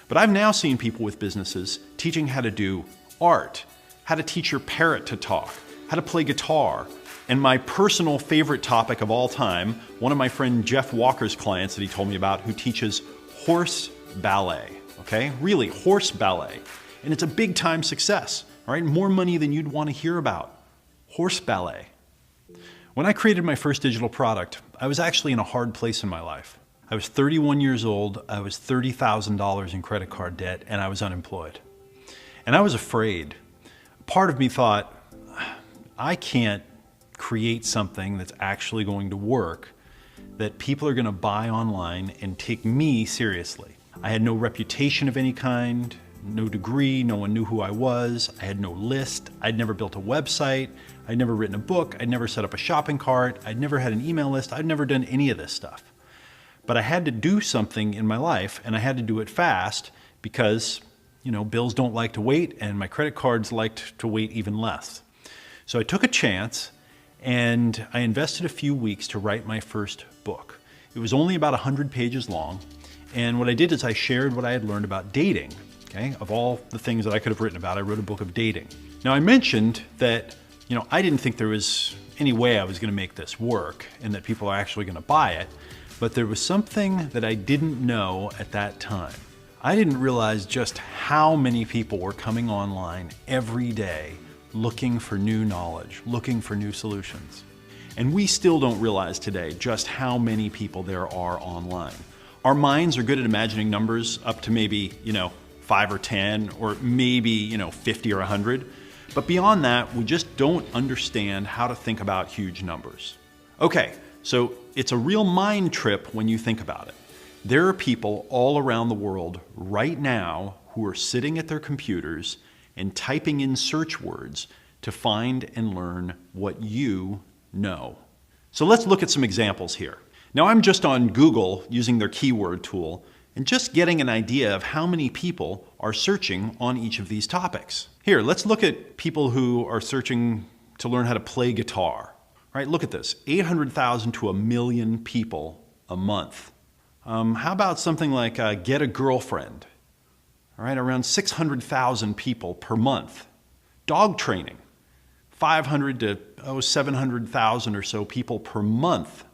But I've now seen people with businesses teaching how to do art, how to teach your parrot to talk, how to play guitar, and my personal favorite topic of all time, one of my friend Jeff Walker's clients that he told me about, who teaches horse ballet, okay? Really, horse ballet. And it's a big time success, all right? More money than you'd want to hear about. Horse ballet. When I created my first digital product, I was actually in a hard place in my life. I was 31 years old, I was $30,000 in credit card debt, and I was unemployed. And I was afraid. Part of me thought, I can't create something that's actually going to work that people are gonna buy online and take me seriously. I had no reputation of any kind, no degree, no one knew who I was, I had no list, I'd never built a website, I'd never written a book, I'd never set up a shopping cart, I'd never had an email list, I'd never done any of this stuff. But I had to do something in my life, and I had to do it fast because, bills don't like to wait, and my credit cards liked to wait even less. So I took a chance, and I invested a few weeks to write my first book. It was only about 100 pages long, and what I did is I shared what I had learned about dating. Okay, of all the things that I could have written about, I wrote a book of dating. Now I mentioned that, I didn't think there was any way I was going to make this work and that people are actually going to buy it, but there was something that I didn't know at that time. I didn't realize just how many people were coming online every day looking for new knowledge, looking for new solutions. And we still don't realize today just how many people there are online. Our minds are good at imagining numbers up to maybe, 5 or 10, or maybe, 50 or 100. But beyond that, we just don't understand how to think about huge numbers. Okay, so it's a real mind trip when you think about it. There are people all around the world right now who are sitting at their computers and typing in search words to find and learn what you know. So let's look at some examples here. Now I'm just on Google using their keyword tool and just getting an idea of how many people are searching on each of these topics. Here, let's look at people who are searching to learn how to play guitar. All right, look at this, 800,000 to 1 million people a month. How about something like get a girlfriend? All right, around 600,000 people per month. Dog training, 500 to 700,000 or so people per month.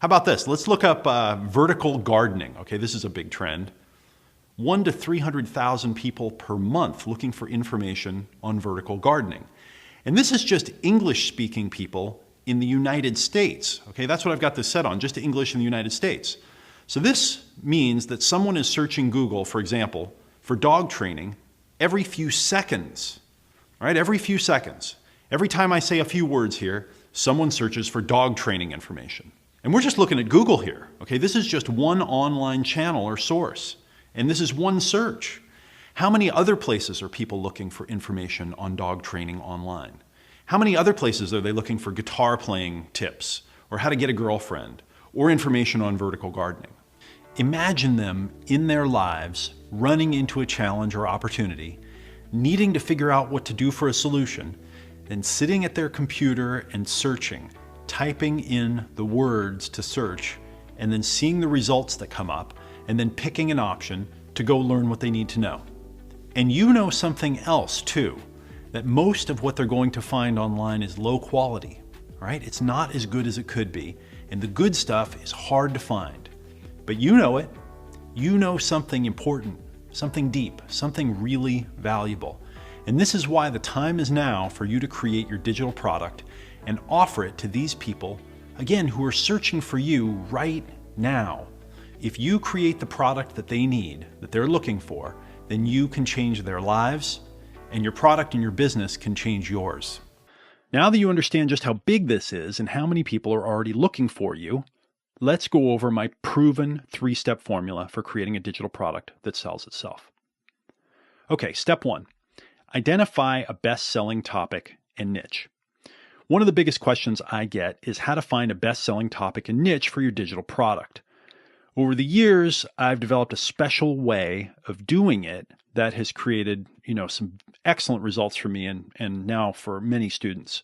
How about this? Let's look up vertical gardening. Okay, this is a big trend. 1 to 300,000 people per month looking for information on vertical gardening. And this is just English-speaking people in the United States. Okay, that's what I've got this set on, just English in the United States. So this means that someone is searching Google, for example, for dog training every few seconds. All right, every few seconds. Every time I say a few words here, someone searches for dog training information. And we're just looking at Google here, okay? This is just one online channel or source, and this is one search. How many other places are people looking for information on dog training online? How many other places are they looking for guitar playing tips, or how to get a girlfriend, or information on vertical gardening? Imagine them in their lives running into a challenge or opportunity, needing to figure out what to do for a solution, then sitting at their computer and searching, typing in the words to search, and then seeing the results that come up, and then picking an option to go learn what they need to know. And you know something else too, that most of what they're going to find online is low quality, right? It's not as good as it could be, and the good stuff is hard to find. But you know it. You know something important, something deep, something really valuable. And this is why the time is now for you to create your digital product and offer it to these people, again, who are searching for you right now. If you create the product that they need, that they're looking for, then you can change their lives, and your product and your business can change yours. Now that you understand just how big this is and how many people are already looking for you, let's go over my proven 3-step formula for creating a digital product that sells itself. Okay, step 1, identify a best-selling topic and niche. One of the biggest questions I get is how to find a best-selling topic and niche for your digital product. Over the years, I've developed a special way of doing it that has created, some excellent results for me and now for many students.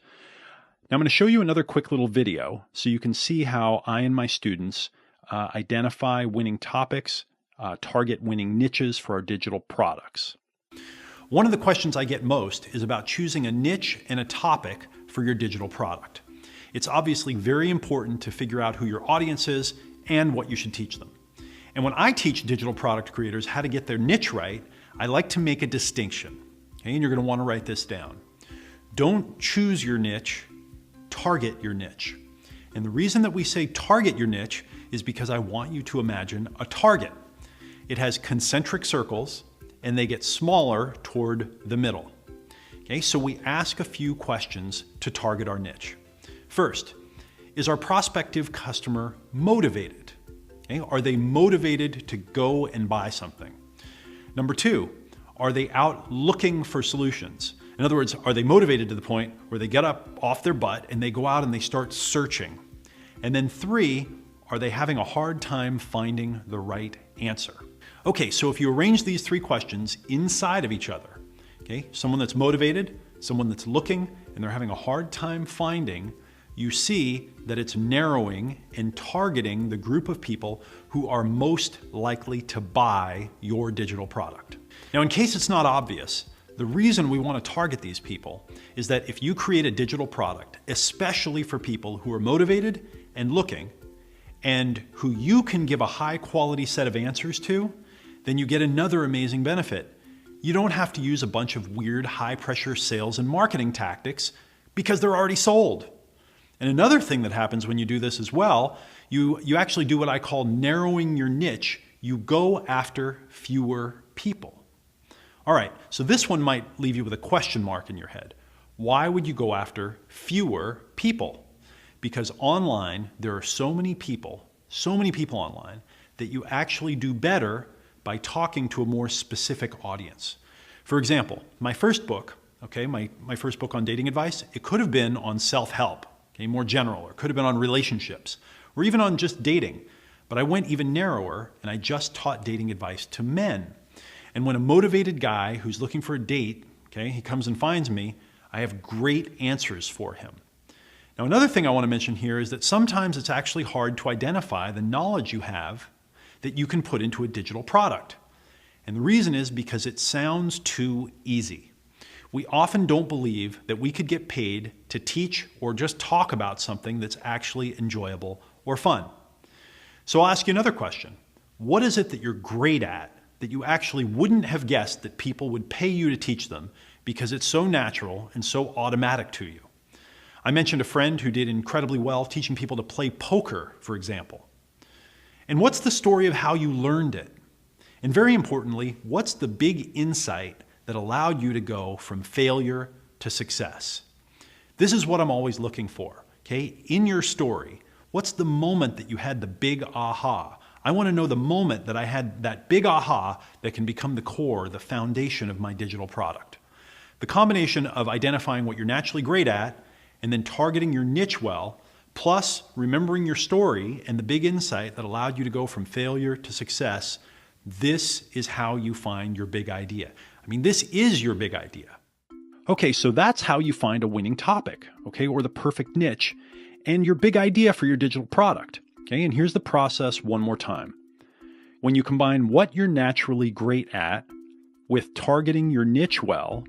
Now I'm going to show you another quick little video so you can see how I and my students identify winning topics, target winning niches for our digital products. One of the questions I get most is about choosing a niche and a topic for your digital product. It's obviously very important to figure out who your audience is and what you should teach them. And when I teach digital product creators how to get their niche right, I like to make a distinction. Okay? And you're going to want to write this down. Don't choose your niche, target your niche. And the reason that we say target your niche is because I want you to imagine a target. It has concentric circles and they get smaller toward the middle. Okay, so we ask a few questions to target our niche. First, is our prospective customer motivated? Okay? Are they motivated to go and buy something? Number two, are they out looking for solutions? In other words, are they motivated to the point where they get up off their butt and they go out and they start searching? And then three, are they having a hard time finding the right answer? Okay, so if you arrange these three questions inside of each other, okay, someone that's motivated, someone that's looking, and they're having a hard time finding, you see that it's narrowing and targeting the group of people who are most likely to buy your digital product. Now, in case it's not obvious, the reason we want to target these people is that if you create a digital product, especially for people who are motivated and looking, and who you can give a high quality set of answers to, then you get another amazing benefit. You don't have to use a bunch of weird high pressure sales and marketing tactics because they're already sold. And another thing that happens when you do this as well, you actually do what I call narrowing your niche. You go after fewer people. All right, so this one might leave you with a question mark in your head. Why would you go after fewer people? Because online, there are so many people online, that you actually do better by talking to a more specific audience. For example, my first book, okay, my first book on dating advice, it could have been on self-help, okay, more general, or it could have been on relationships, or even on just dating. But I went even narrower, and I just taught dating advice to men. And when a motivated guy who's looking for a date, okay, he comes and finds me, I have great answers for him. Now, another thing I want to mention here is that sometimes it's actually hard to identify the knowledge you have that you can put into a digital product. And the reason is because it sounds too easy. We often don't believe that we could get paid to teach or just talk about something that's actually enjoyable or fun. So I'll ask you another question. What is it that you're great at that you actually wouldn't have guessed that people would pay you to teach them because it's so natural and so automatic to you? I mentioned a friend who did incredibly well teaching people to play poker, for example. And what's the story of how you learned it? And very importantly, what's the big insight that allowed you to go from failure to success? This is what I'm always looking for, okay? In your story, what's the moment that you had the big aha? I want to know the moment that I had that big aha that can become the core, the foundation of my digital product. The combination of identifying what you're naturally great at and then targeting your niche well, plus remembering your story and the big insight that allowed you to go from failure to success, this is how you find your big idea. I mean, this is your big idea. Okay, so that's how you find a winning topic, okay, or the perfect niche, and your big idea for your digital product. Okay, and here's the process one more time. When you combine what you're naturally great at with targeting your niche well,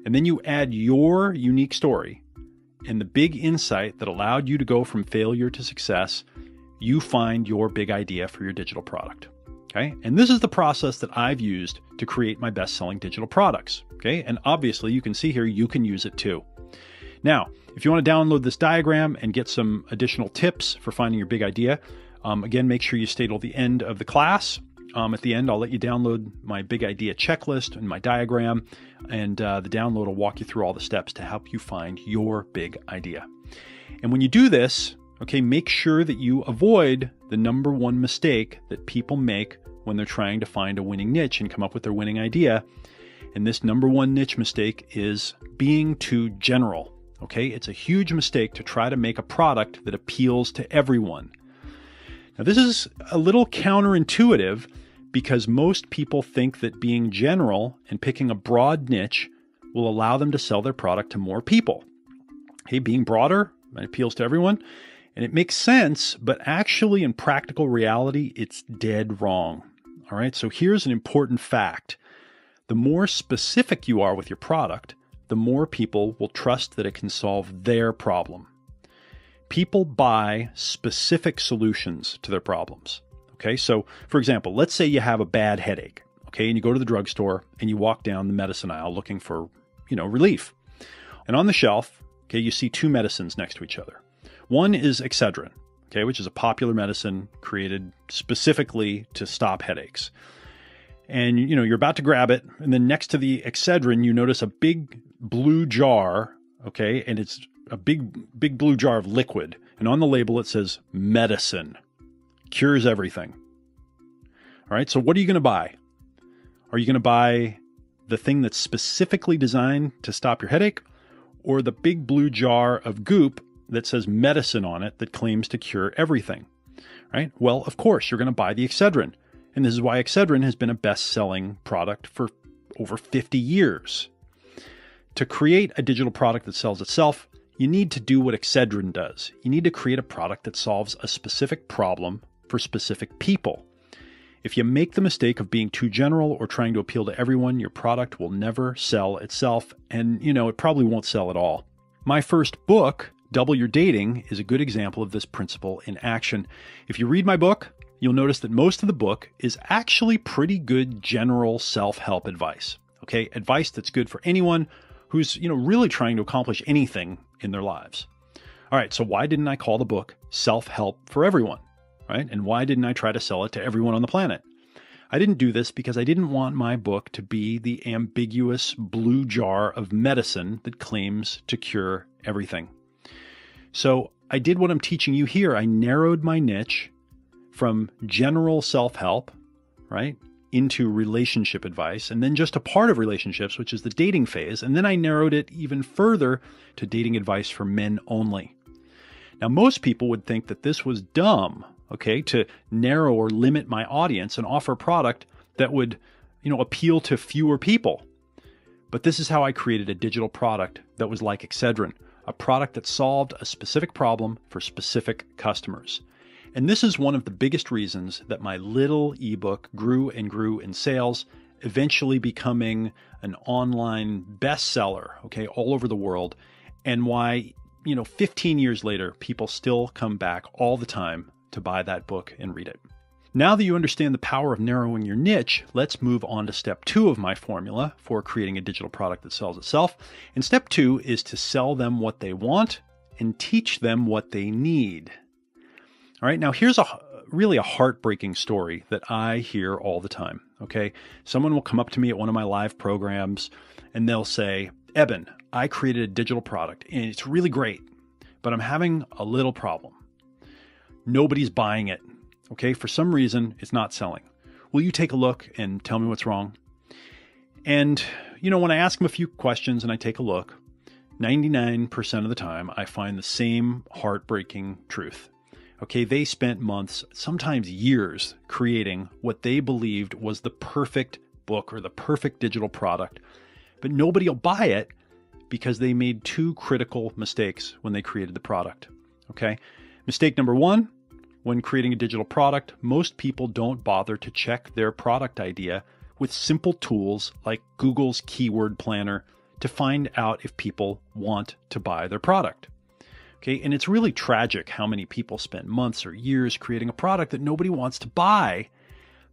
and then you add your unique story and the big insight that allowed you to go from failure to success, you find your big idea for your digital product. Okay, and this is the process that I've used to create my best-selling digital products. Okay, and obviously you can see here you can use it too. Now, if you want to download this diagram and get some additional tips for finding your big idea, again, make sure you stay till the end of the class. At the end, I'll let you download my big idea checklist and my diagram, and the download will walk you through all the steps to help you find your big idea. And when you do this, okay, make sure that you avoid the number one mistake that people make when they're trying to find a winning niche and come up with their winning idea. And this number one niche mistake is being too general. Okay, it's a huge mistake to try to make a product that appeals to everyone. Now, this is a little counterintuitive because most people think that being general and picking a broad niche will allow them to sell their product to more people. Hey, being broader, it appeals to everyone, and it makes sense, but actually in practical reality, it's dead wrong. All right, so here's an important fact. The more specific you are with your product, the more people will trust that it can solve their problem. People buy specific solutions to their problems. Okay, so for example, let's say you have a bad headache, okay, and you go to the drugstore and you walk down the medicine aisle looking for, relief. And on the shelf, okay, you see two medicines next to each other. One is Excedrin, okay, which is a popular medicine created specifically to stop headaches. And you're about to grab it, and then next to the Excedrin, you notice a big blue jar, okay, and it's a big blue jar of liquid. And on the label, it says medicine, cures everything. All right, so what are you going to buy? Are you going to buy the thing that's specifically designed to stop your headache, or the big blue jar of goop that says medicine on it that claims to cure everything? Right? Well, of course, you're going to buy the Excedrin. And this is why Excedrin has been a best-selling product for over 50 years. To create a digital product that sells itself, you need to do what Excedrin does. You need to create a product that solves a specific problem for specific people. If you make the mistake of being too general or trying to appeal to everyone, your product will never sell itself, and it probably won't sell at all. My first book, Double Your Dating, is a good example of this principle in action. If you read my book, you'll notice that most of the book is actually pretty good general self-help advice. Okay, advice that's good for anyone who's really trying to accomplish anything in their lives. All right, so why didn't I call the book Self-Help for Everyone? Right? And why didn't I try to sell it to everyone on the planet? I didn't do this because I didn't want my book to be the ambiguous blue jar of medicine that claims to cure everything. So I did what I'm teaching you here. I narrowed my niche from general self-help, right, into relationship advice, and then just a part of relationships, which is the dating phase. And then I narrowed it even further to dating advice for men only. Now, most people would think that this was dumb, okay, to narrow or limit my audience and offer a product that would, appeal to fewer people. But this is how I created a digital product that was like Excedrin, a product that solved a specific problem for specific customers. And this is one of the biggest reasons that my little ebook grew and grew in sales, eventually becoming an online bestseller, okay, all over the world, and why, 15 years later, people still come back all the time to buy that book and read it. Now that you understand the power of narrowing your niche, let's move on to step 2 of my formula for creating a digital product that sells itself. And step 2 is to sell them what they want and teach them what they need. All right, now here's really a heartbreaking story that I hear all the time, okay? Someone will come up to me at one of my live programs and they'll say, Eben, I created a digital product and it's really great, but I'm having a little problem. Nobody's buying it, okay? For some reason, it's not selling. Will you take a look and tell me what's wrong? And, when I ask them a few questions and I take a look, 99% of the time, I find the same heartbreaking truth. Okay, they spent months, sometimes years, creating what they believed was the perfect book or the perfect digital product, but nobody will buy it because they made 2 critical mistakes when they created the product. Okay, mistake number 1, when creating a digital product, most people don't bother to check their product idea with simple tools like Google's keyword planner to find out if people want to buy their product. Okay, and it's really tragic how many people spend months or years creating a product that nobody wants to buy,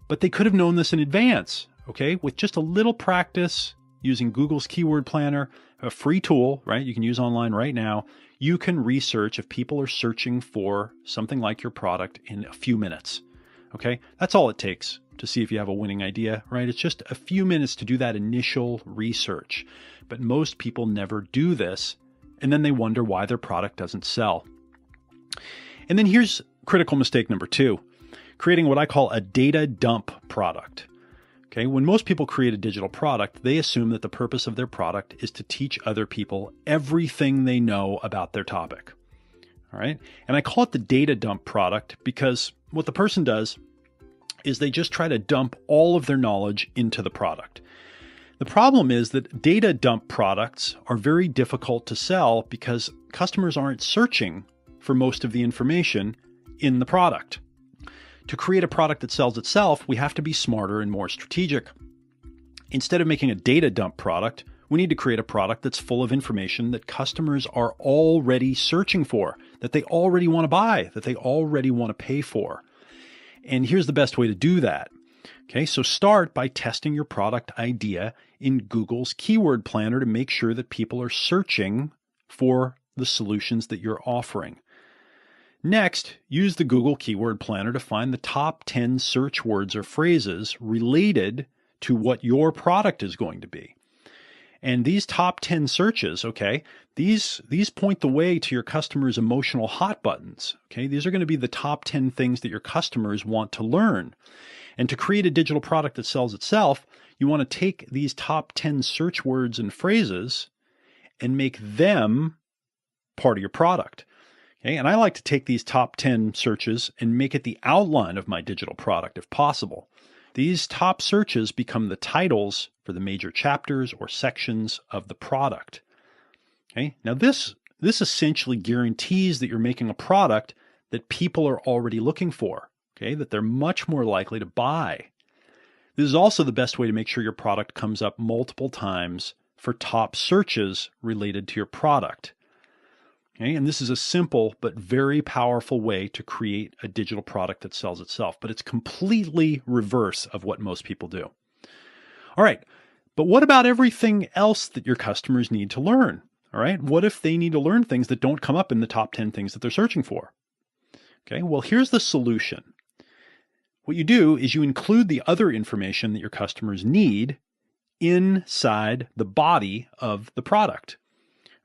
but they could have known this in advance, okay? With just a little practice using Google's keyword planner, a free tool, right, you can use online right now, you can research if people are searching for something like your product in a few minutes, okay? That's all it takes to see if you have a winning idea, right? It's just a few minutes to do that initial research, but most people never do this. And then they wonder why their product doesn't sell. And then here's critical mistake number 2, creating what I call a data dump product. Okay, when most people create a digital product, they assume that the purpose of their product is to teach other people everything they know about their topic. All right, and I call it the data dump product because what the person does is they just try to dump all of their knowledge into the product. The problem is that data dump products are very difficult to sell because customers aren't searching for most of the information in the product. To create a product that sells itself, we have to be smarter and more strategic. Instead of making a data dump product, we need to create a product that's full of information that customers are already searching for, that they already want to buy, that they already want to pay for. And here's the best way to do that. Okay, so start by testing your product idea in Google's keyword planner to make sure that people are searching for the solutions that you're offering. Next, use the Google keyword planner to find the top 10 search words or phrases related to what your product is going to be. And these top 10 searches, okay, these point the way to your customers' emotional hot buttons. Okay, these are going to be the top 10 things that your customers want to learn. And to create a digital product that sells itself, you want to take these top 10 search words and phrases and make them part of your product. Okay, and I like to take these top 10 searches and make it the outline of my digital product if possible. These top searches become the titles for the major chapters or sections of the product. Okay, now this essentially guarantees that you're making a product that people are already looking for, okay, that they're much more likely to buy. This is also the best way to make sure your product comes up multiple times for top searches related to your product. Okay, and this is a simple but very powerful way to create a digital product that sells itself, but it's completely reverse of what most people do. All right, but what about everything else that your customers need to learn? All right, what if they need to learn things that don't come up in the top 10 things that they're searching for? Okay, well, here's the solution. What you do is you include the other information that your customers need inside the body of the product.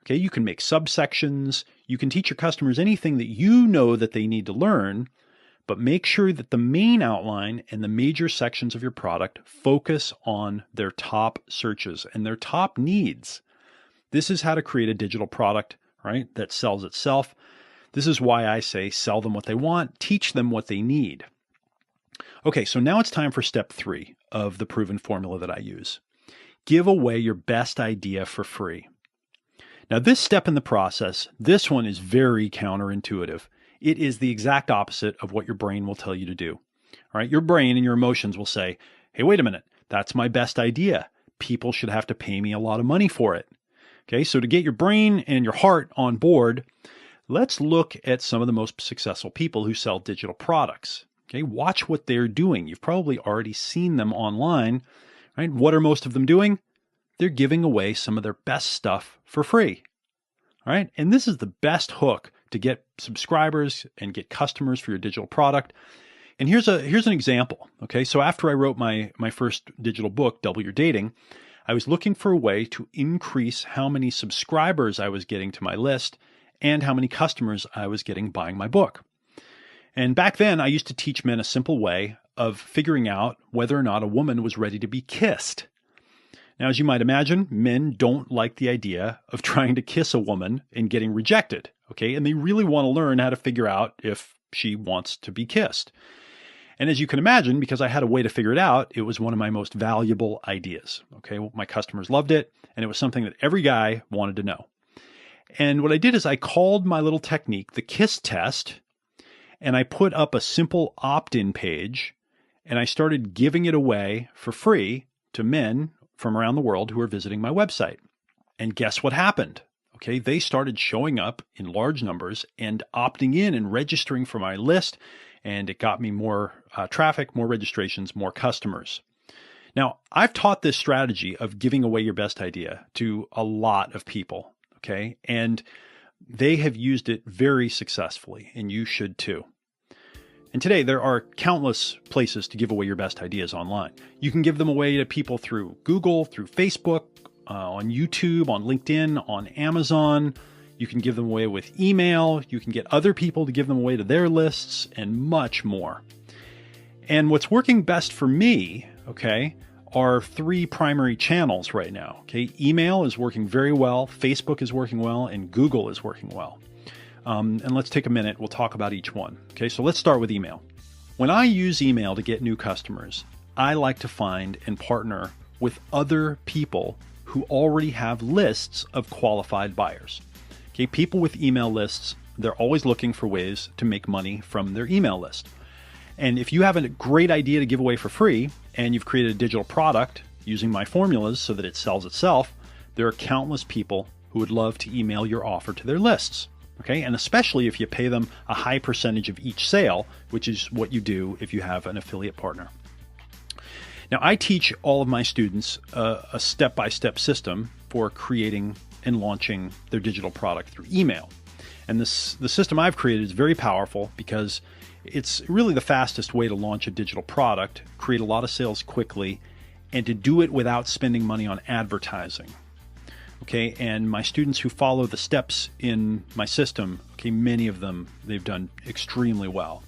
Okay, you can make subsections, you can teach your customers anything that you know that they need to learn, but make sure that the main outline and the major sections of your product focus on their top searches and their top needs. This is how to create a digital product, right, that sells itself. This is why I say sell them what they want, teach them what they need. Okay, so now it's time for step 3 of the proven formula that I use. Give away your best idea for free. Now, this step in the process, this one is very counterintuitive. It is the exact opposite of what your brain will tell you to do. All right, your brain and your emotions will say, hey, wait a minute, that's my best idea. People should have to pay me a lot of money for it. Okay, so to get your brain and your heart on board, let's look at some of the most successful people who sell digital products. Okay, watch what they're doing. You've probably already seen them online. Right? What are most of them doing? They're giving away some of their best stuff for free. All right. And this is the best hook to get subscribers and get customers for your digital product. And here's an example. Okay. So after I wrote my first digital book, Double Your Dating, I was looking for a way to increase how many subscribers I was getting to my list and how many customers I was getting buying my book. And back then I used to teach men a simple way of figuring out whether or not a woman was ready to be kissed. Now, as you might imagine, men don't like the idea of trying to kiss a woman and getting rejected, okay? And they really want to learn how to figure out if she wants to be kissed. And as you can imagine, because I had a way to figure it out, it was one of my most valuable ideas, okay? Well, my customers loved it, and it was something that every guy wanted to know. And what I did is I called my little technique the kiss test, and I put up a simple opt-in page, and I started giving it away for free to men from around the world who are visiting my website. And guess what happened? Okay, they started showing up in large numbers and opting in and registering for my list, and it got me more traffic, more registrations, more customers. Now, I've taught this strategy of giving away your best idea to a lot of people, okay? And they have used it very successfully, and you should too. And today, there are countless places to give away your best ideas online. You can give them away to people through Google, through Facebook, on YouTube, on LinkedIn, on Amazon. You can give them away with email. You can get other people to give them away to their lists, and much more. And what's working best for me, okay, are 3 primary channels right now. Okay, email is working very well, Facebook is working well, and Google is working well. And let's take a minute. We'll talk about each one. Okay, so let's start with email. When I use email to get new customers, I like to find and partner with other people who already have lists of qualified buyers. Okay, people with email lists, they're always looking for ways to make money from their email list. And if you have a great idea to give away for free and you've created a digital product using my formulas so that it sells itself, there are countless people who would love to email your offer to their lists. Okay, and especially if you pay them a high percentage of each sale, which is what you do if you have an affiliate partner. Now, I teach all of my students a step-by-step system for creating and launching their digital product through email. And the system I've created is very powerful because it's really the fastest way to launch a digital product, create a lot of sales quickly, and to do it without spending money on advertising. Okay, and my students who follow the steps in my system, okay, many of them, they've done extremely well.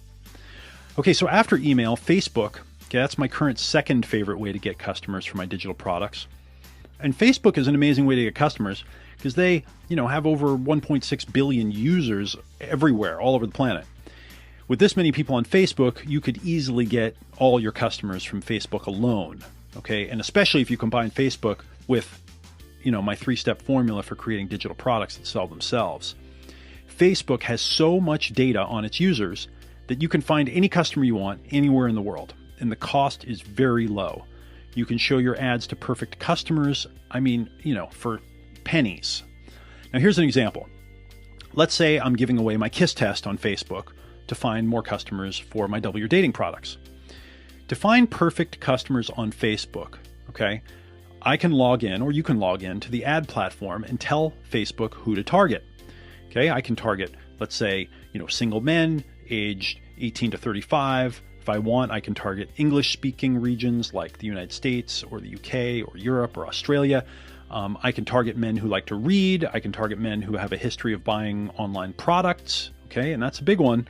Okay, so after email, Facebook, okay, that's my current second favorite way to get customers for my digital products. And Facebook is an amazing way to get customers because they, have over 1.6 billion users everywhere, all over the planet. With this many people on Facebook, you could easily get all your customers from Facebook alone, okay? And especially if you combine Facebook with my 3-step formula for creating digital products that sell themselves. Facebook has so much data on its users that you can find any customer you want anywhere in the world, and the cost is very low. You can show your ads to perfect customers, for pennies. Now here's an example. Let's say I'm giving away my Kiss test on Facebook to find more customers for my Double Your Dating products. To find perfect customers on Facebook, okay, I can log in, or you can log in to the ad platform and tell Facebook who to target. Okay, I can target, let's say, single men aged 18 to 35. If I want, I can target English-speaking regions like the United States or the UK or Europe or Australia. I can target men who like to read. I can target men who have a history of buying online products. Okay, and that's a big one.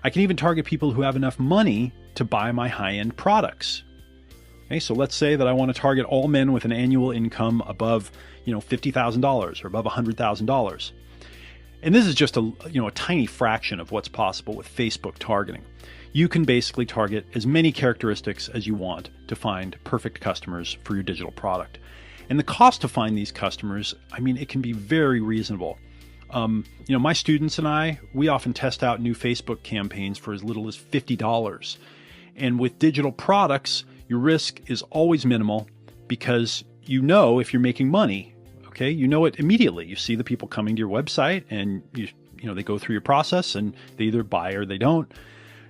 I can even target people who have enough money to buy my high-end products. Okay, so let's say that I want to target all men with an annual income above, $50,000 or above $100,000. And this is just a tiny fraction of what's possible with Facebook targeting. You can basically target as many characteristics as you want to find perfect customers for your digital product. And the cost to find these customers, it can be very reasonable. My students and I, we often test out new Facebook campaigns for as little as $50. And with digital products, your risk is always minimal because if you're making money, okay? You know it immediately. You see the people coming to your website and they go through your process and they either buy or they don't.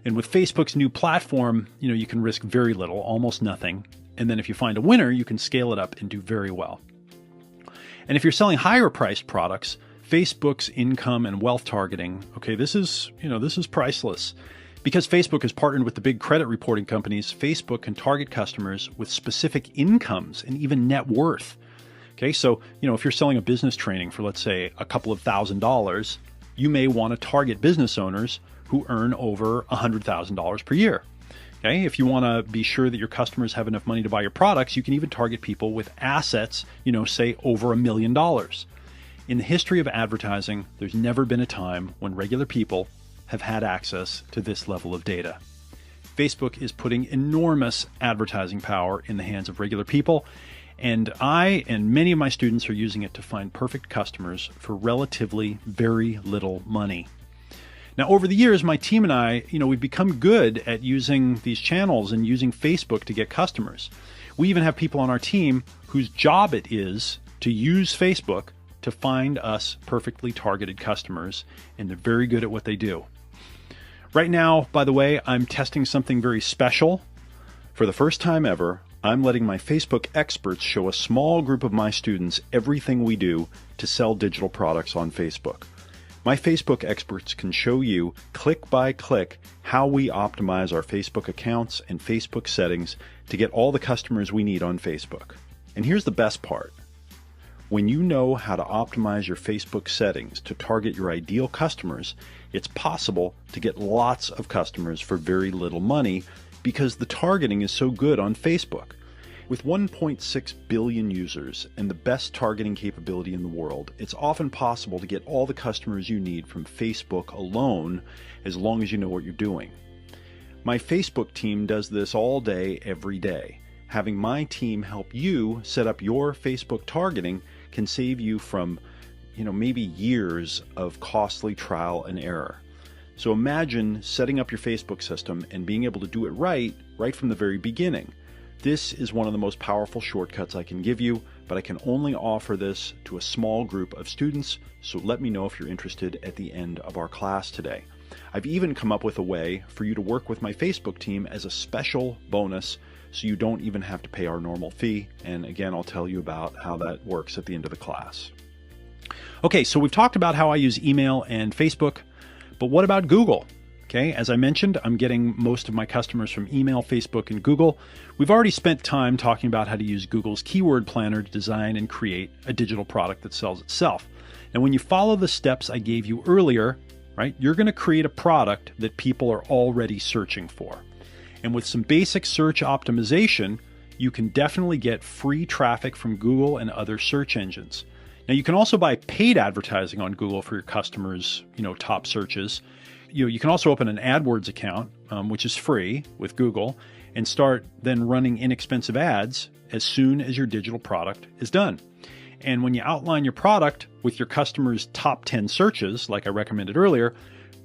And with Facebook's new platform, you can risk very little, almost nothing. And then if you find a winner, you can scale it up and do very well. And if you're selling higher priced products, Facebook's income and wealth targeting, okay, this is priceless. Because Facebook has partnered with the big credit reporting companies, Facebook can target customers with specific incomes and even net worth. Okay, so, if you're selling a business training for, let's say, a couple of $1,000s, you may want to target business owners who earn over $100,000 per year. Okay, if you want to be sure that your customers have enough money to buy your products, you can even target people with assets, say, over $1 million. In the history of advertising, there's never been a time when regular people have had access to this level of data. Facebook is putting enormous advertising power in the hands of regular people, and I and many of my students are using it to find perfect customers for relatively very little money. Now, over the years, my team and I, we've become good at using these channels and using Facebook to get customers. We even have people on our team whose job it is to use Facebook to find us perfectly targeted customers, and they're very good at what they do. Right now, by the way, I'm testing something very special. For the first time ever, I'm letting my Facebook experts show a small group of my students everything we do to sell digital products on Facebook. My Facebook experts can show you click by click how we optimize our Facebook accounts and Facebook settings to get all the customers we need on Facebook. And here's the best part. When you know how to optimize your Facebook settings to target your ideal customers, it's possible to get lots of customers for very little money because the targeting is so good on Facebook. With 1.6 billion users and the best targeting capability in the world, it's often possible to get all the customers you need from Facebook alone, as long as you know what you're doing. My Facebook team does this all day, every day. Having my team help you set up your Facebook targeting can save you from, maybe years of costly trial and error. So imagine setting up your Facebook system and being able to do it right from the very beginning. This is one of the most powerful shortcuts I can give you, but I can only offer this to a small group of students, so let me know if you're interested at the end of our class today. I've even come up with a way for you to work with my Facebook team as a special bonus, so you don't even have to pay our normal fee. And again, I'll tell you about how that works at the end of the class. Okay, so we've talked about how I use email and Facebook, but what about Google? Okay, as I mentioned, I'm getting most of my customers from email, Facebook, and Google. We've already spent time talking about how to use Google's keyword planner to design and create a digital product that sells itself. And when you follow the steps I gave you earlier, right, you're going to create a product that people are already searching for. And with some basic search optimization, you can definitely get free traffic from Google and other search engines. Now, you can also buy paid advertising on Google for your customers', top searches. You can also open an AdWords account, which is free with Google, and start then running inexpensive ads as soon as your digital product is done. And when you outline your product with your customers' top 10 searches, like I recommended earlier,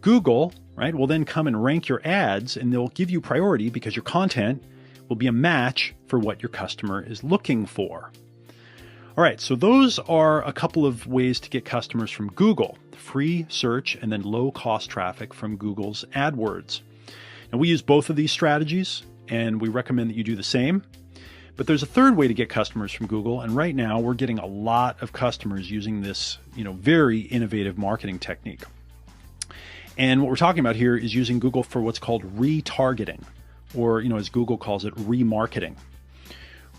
Google, right, will then come and rank your ads, and they'll give you priority because your content will be a match for what your customer is looking for. All right, so those are a couple of ways to get customers from Google: free search and then low-cost traffic from Google's AdWords. Now, we use both of these strategies, and we recommend that you do the same. But there's a third way to get customers from Google, and right now we're getting a lot of customers using this, very innovative marketing technique. And what we're talking about here is using Google for what's called retargeting, or, as Google calls it, remarketing.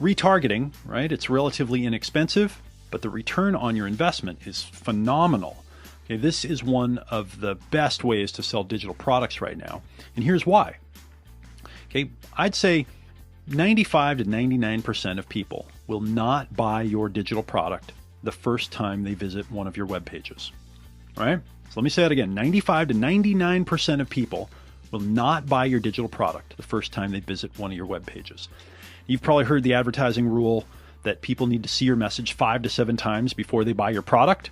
Retargeting, right? It's relatively inexpensive, but the return on your investment is phenomenal. Okay, this is one of the best ways to sell digital products right now. And here's why. Okay, I'd say 95 to 99% of people will not buy your digital product the first time they visit one of your web pages. All right? So let me say that again. 95 to 99% of people will not buy your digital product the first time they visit one of your web pages. You've probably heard the advertising rule that people need to see your message 5 to 7 times before they buy your product.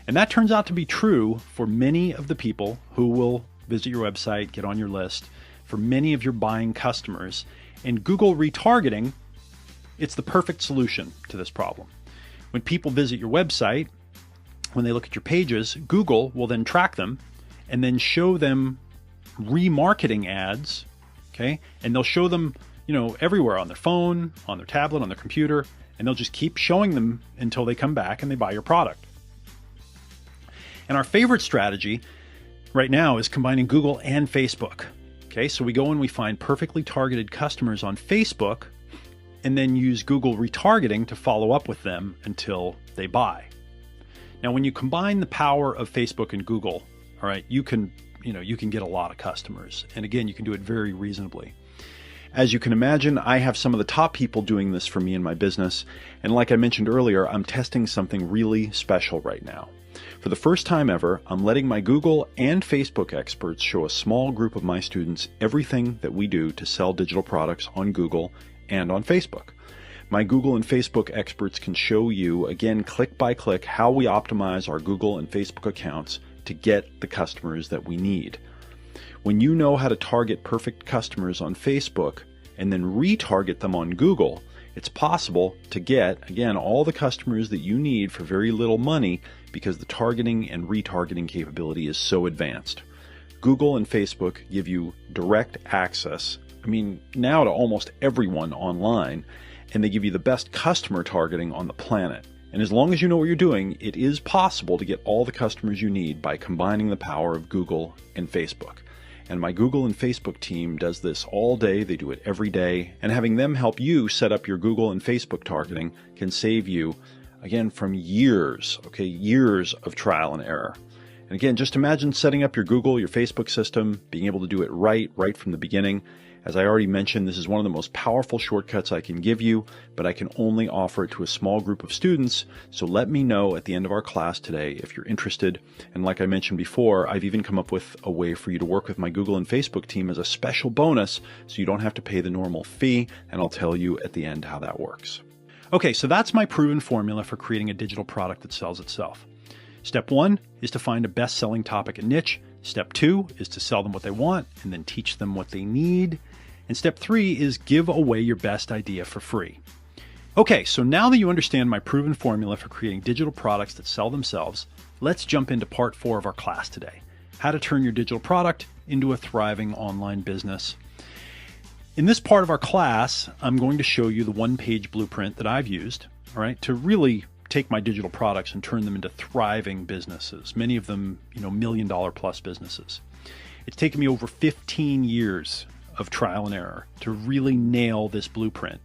And that turns out to be true for many of the people who will visit your website, get on your list, for many of your buying customers. And Google retargeting, it's the perfect solution to this problem. When people visit your website, when they look at your pages, Google will then track them and then show them remarketing ads, okay? And they'll show them everywhere on their phone, on their tablet, on their computer, and they'll just keep showing them until they come back and they buy your product. And our favorite strategy right now is combining Google and Facebook. Okay, so we go and we find perfectly targeted customers on Facebook and then use Google retargeting to follow up with them until they buy. Now, when you combine the power of Facebook and Google, all right, you can get a lot of customers. And again, you can do it very reasonably. As you can imagine, I have some of the top people doing this for me in my business. And like I mentioned earlier, I'm testing something really special right now. For the first time ever, I'm letting my Google and Facebook experts show a small group of my students everything that we do to sell digital products on Google and on Facebook. My Google and Facebook experts can show you, again, click by click, how we optimize our Google and Facebook accounts to get the customers that we need. When you know how to target perfect customers on Facebook and then retarget them on Google, it's possible to get, again, all the customers that you need for very little money because the targeting and retargeting capability is so advanced. Google and Facebook give you direct access, now to almost everyone online, and they give you the best customer targeting on the planet. And as long as you know what you're doing, it is possible to get all the customers you need by combining the power of Google and Facebook. And my Google and Facebook team does this all day. They do it every day. And having them help you set up your Google and Facebook targeting can save you, again, from years of trial and error. And again, just imagine setting up your Google, your Facebook system, being able to do it right from the beginning. As I already mentioned, this is one of the most powerful shortcuts I can give you, but I can only offer it to a small group of students. So let me know at the end of our class today if you're interested. And like I mentioned before, I've even come up with a way for you to work with my Google and Facebook team as a special bonus so you don't have to pay the normal fee, and I'll tell you at the end how that works. Okay, so that's my proven formula for creating a digital product that sells itself. Step 1 is to find a best-selling topic and niche. Step 2 is to sell them what they want and then teach them what they need. And step 3 is give away your best idea for free. Okay, so now that you understand my proven formula for creating digital products that sell themselves, let's jump into part 4 of our class today: how to turn your digital product into a thriving online business. In this part of our class, I'm going to show you the one-page blueprint that I've used, all right, to really take my digital products and turn them into thriving businesses, many of them, $1 million+ businesses. It's taken me over 15 years of trial and error to really nail this blueprint.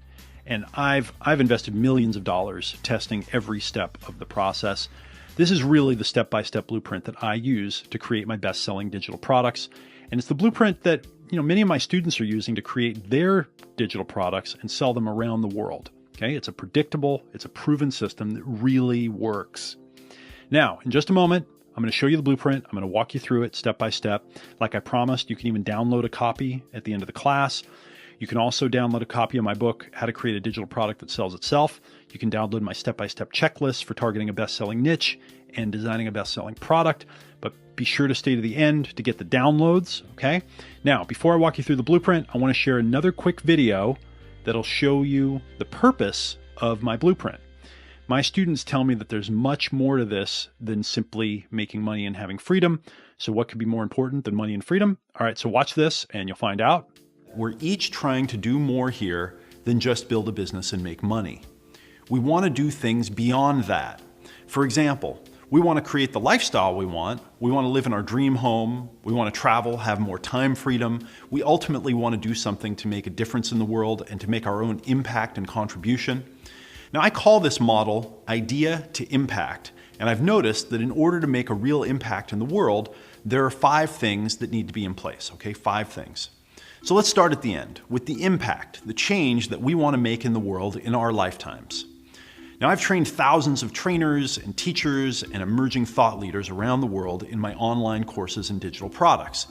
And I've invested millions of dollars testing every step of the process. This is really the step-by-step blueprint that I use to create my best-selling digital products. And it's the blueprint that many of my students are using to create their digital products and sell them around the world. Okay, it's a predictable, it's a proven system that really works. Now, in just a moment, I'm going to show you the blueprint. I'm going to walk you through it step by step. Like I promised, you can even download a copy at the end of the class. You can also download a copy of my book, How to Create a Digital Product That Sells Itself. You can download my step-by-step checklist for targeting a best-selling niche and designing a best-selling product. But be sure to stay to the end to get the downloads, okay? Now, before I walk you through the blueprint, I want to share another quick video that'll show you the purpose of my blueprint. My students tell me that there's much more to this than simply making money and having freedom. So what could be more important than money and freedom? All right, so watch this and you'll find out. We're each trying to do more here than just build a business and make money. We want to do things beyond that. For example, we want to create the lifestyle we want to live in our dream home, we want to travel, have more time freedom. We ultimately want to do something to make a difference in the world and to make our own impact and contribution. Now, I call this model idea to impact, and I've noticed that in order to make a real impact in the world, there are 5 things that need to be in place, okay? 5 things. So let's start at the end with the impact, the change that we want to make in the world in our lifetimes. Now, I've trained thousands of trainers and teachers and emerging thought leaders around the world in my online courses and digital products.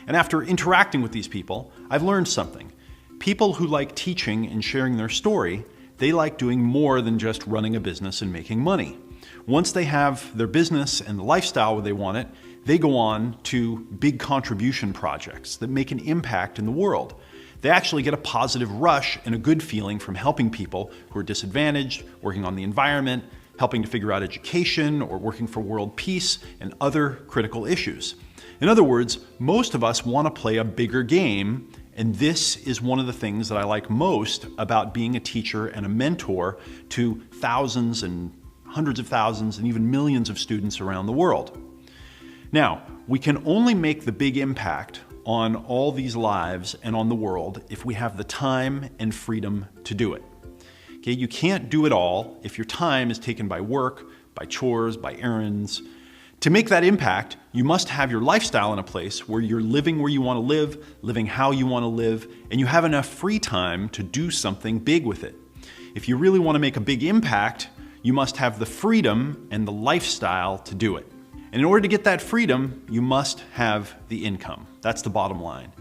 And after interacting with these people, I've learned something. People who like teaching and sharing their story, they like doing more than just running a business and making money. Once they have their business and the lifestyle where they want it, they go on to big contribution projects that make an impact in the world. They actually get a positive rush and a good feeling from helping people who are disadvantaged, working on the environment, helping to figure out education, or working for world peace and other critical issues. In other words, most of us want to play a bigger game, and this is one of the things that I like most about being a teacher and a mentor to thousands and hundreds of thousands and even millions of students around the world. Now, we can only make the big impact on all these lives and on the world if we have the time and freedom to do it. Okay, you can't do it all if your time is taken by work, by chores, by errands. To make that impact, you must have your lifestyle in a place where you're living where you want to live, living how you want to live, and you have enough free time to do something big with it. If you really want to make a big impact, you must have the freedom and the lifestyle to do it. And in order to get that freedom, you must have the income. That's the bottom line.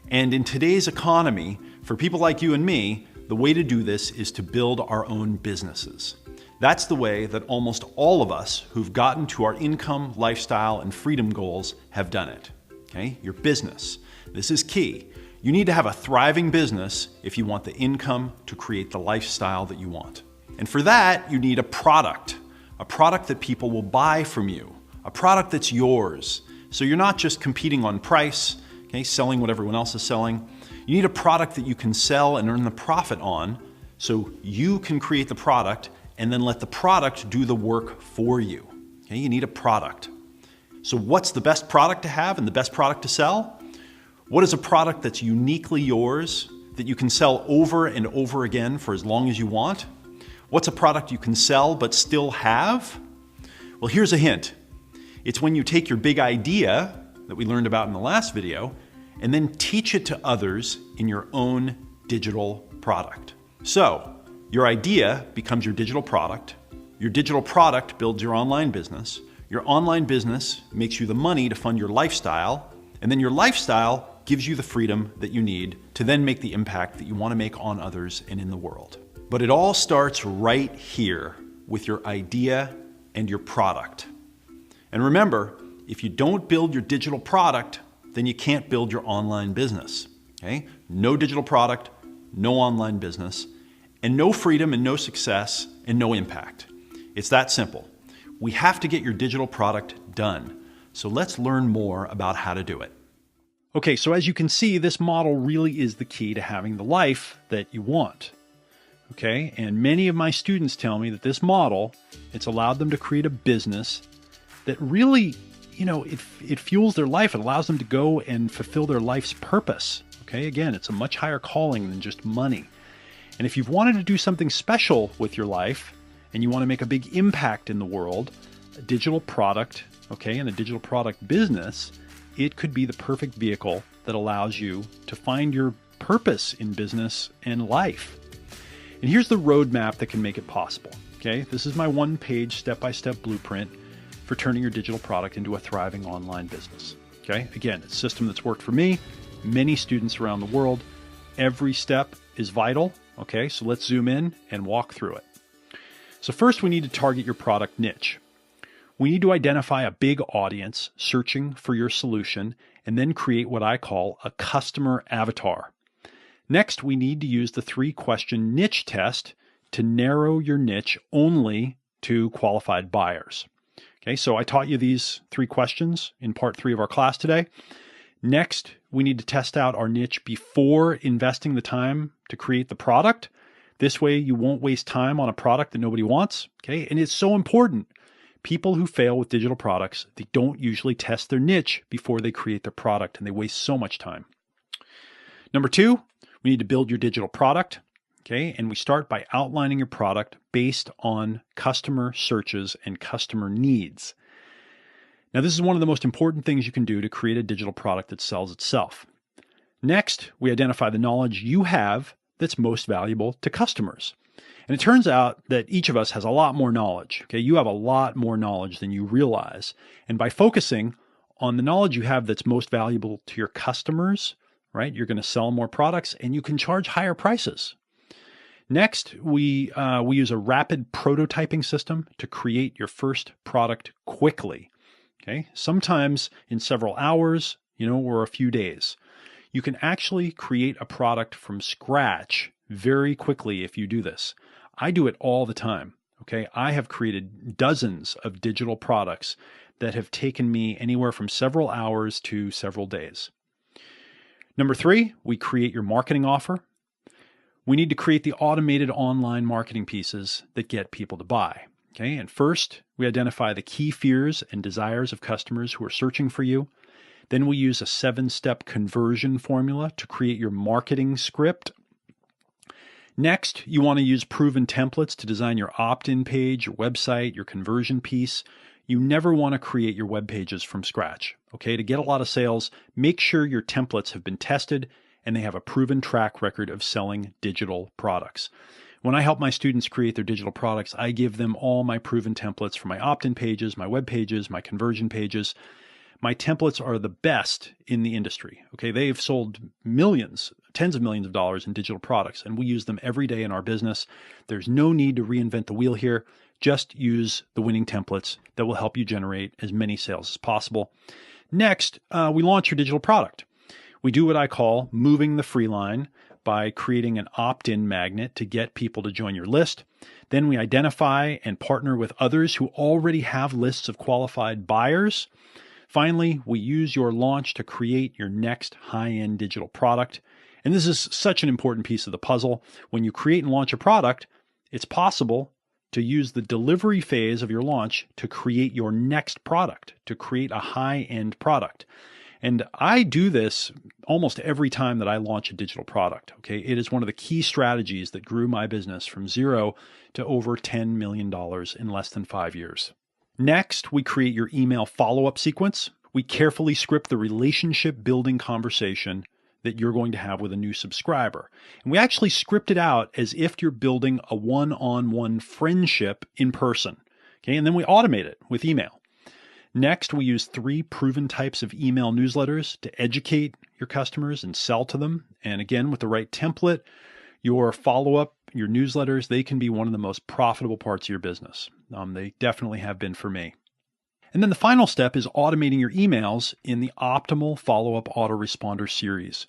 And in today's economy, for people like you and me, the way to do this is to build our own businesses. That's the way that almost all of us who've gotten to our income, lifestyle, and freedom goals have done it. Okay? Your business. This is key. You need to have a thriving business if you want the income to create the lifestyle that you want. And for that, you need a product that people will buy from you. A product that's yours. So you're not just competing on price, okay, selling what everyone else is selling. You need a product that you can sell and earn the profit on so you can create the product and then let the product do the work for you. Okay, you need a product. So what's the best product to have and the best product to sell? What is a product that's uniquely yours that you can sell over and over again for as long as you want? What's a product you can sell but still have? Well, here's a hint. It's when you take your big idea that we learned about in the last video and then teach it to others in your own digital product. So your idea becomes your digital product builds your online business makes you the money to fund your lifestyle, and then your lifestyle gives you the freedom that you need to then make the impact that you want to make on others and in the world. But it all starts right here with your idea and your product. And remember, if you don't build your digital product, then you can't build your online business. Okay? No digital product, no online business, and no freedom and no success and no impact. It's that simple. We have to get your digital product done. So let's learn more about how to do it. Okay, so as you can see, this model really is the key to having the life that you want. Okay, and many of my students tell me that this model, it's allowed them to create a business that really it fuels their life. It allows them to go and fulfill their life's purpose. Okay, again, it's a much higher calling than just money. And if you've wanted to do something special with your life and you want to make a big impact in the world, a digital product, okay, and a digital product business, it could be the perfect vehicle that allows you to find your purpose in business and life. And here's the roadmap that can make it possible. Okay, this is my one-page step-by-step blueprint for turning your digital product into a thriving online business. Okay, again, it's a system that's worked for me, many students around the world. Every step is vital. Okay, so let's zoom in and walk through it. So first, we need to target your product niche. We need to identify a big audience searching for your solution and then create what I call a customer avatar. Next, we need to use the 3-question niche test to narrow your niche only to qualified buyers. Okay, so I taught you these 3 questions in part 3 of our class today. Next, we need to test out our niche before investing the time to create the product. This way, you won't waste time on a product that nobody wants. Okay, and it's so important. People who fail with digital products, they don't usually test their niche before they create their product, and they waste so much time. Number 2, we need to build your digital product. Okay, and we start by outlining your product based on customer searches and customer needs. Now, this is one of the most important things you can do to create a digital product that sells itself. Next, we identify the knowledge you have that's most valuable to customers. And it turns out that each of us has a lot more knowledge. Okay, you have a lot more knowledge than you realize. And by focusing on the knowledge you have that's most valuable to your customers, right, you're going to sell more products and you can charge higher prices. Next, we use a rapid prototyping system to create your first product quickly. Okay, sometimes in several hours, or a few days. You can actually create a product from scratch very quickly if you do this. I do it all the time. Okay, I have created dozens of digital products that have taken me anywhere from several hours to several days. Number 3, we create your marketing offer. We need to create the automated online marketing pieces that get people to buy. Okay, and first, we identify the key fears and desires of customers who are searching for you. Then we use a 7-step conversion formula to create your marketing script. Next, you want to use proven templates to design your opt-in page, your website, your conversion piece. You never want to create your web pages from scratch. Okay, to get a lot of sales, make sure your templates have been tested and they have a proven track record of selling digital products. When I help my students create their digital products, I give them all my proven templates for my opt-in pages, my web pages, my conversion pages. My templates are the best in the industry. Okay, they've sold millions, tens of millions of dollars in digital products, and we use them every day in our business. There's no need to reinvent the wheel here. Just use the winning templates that will help you generate as many sales as possible. Next, we launch your digital product. We do what I call moving the free line by creating an opt-in magnet to get people to join your list. Then we identify and partner with others who already have lists of qualified buyers. Finally, we use your launch to create your next high-end digital product. And this is such an important piece of the puzzle. When you create and launch a product, it's possible to use the delivery phase of your launch to create your next product, to create a high-end product. And I do this almost every time that I launch a digital product. Okay, it is one of the key strategies that grew my business from 0 to over $10 million in less than 5 years. Next, we create your email follow-up sequence. We carefully script the relationship building conversation that you're going to have with a new subscriber. And we actually script it out as if you're building a one-on-one friendship in person. Okay, and then we automate it with email. Next, we use 3 proven types of email newsletters to educate your customers and sell to them. And again, with the right template, your follow-up, your newsletters, they can be one of the most profitable parts of your business. They definitely have been for me. And then the final step is automating your emails in the optimal follow-up autoresponder series.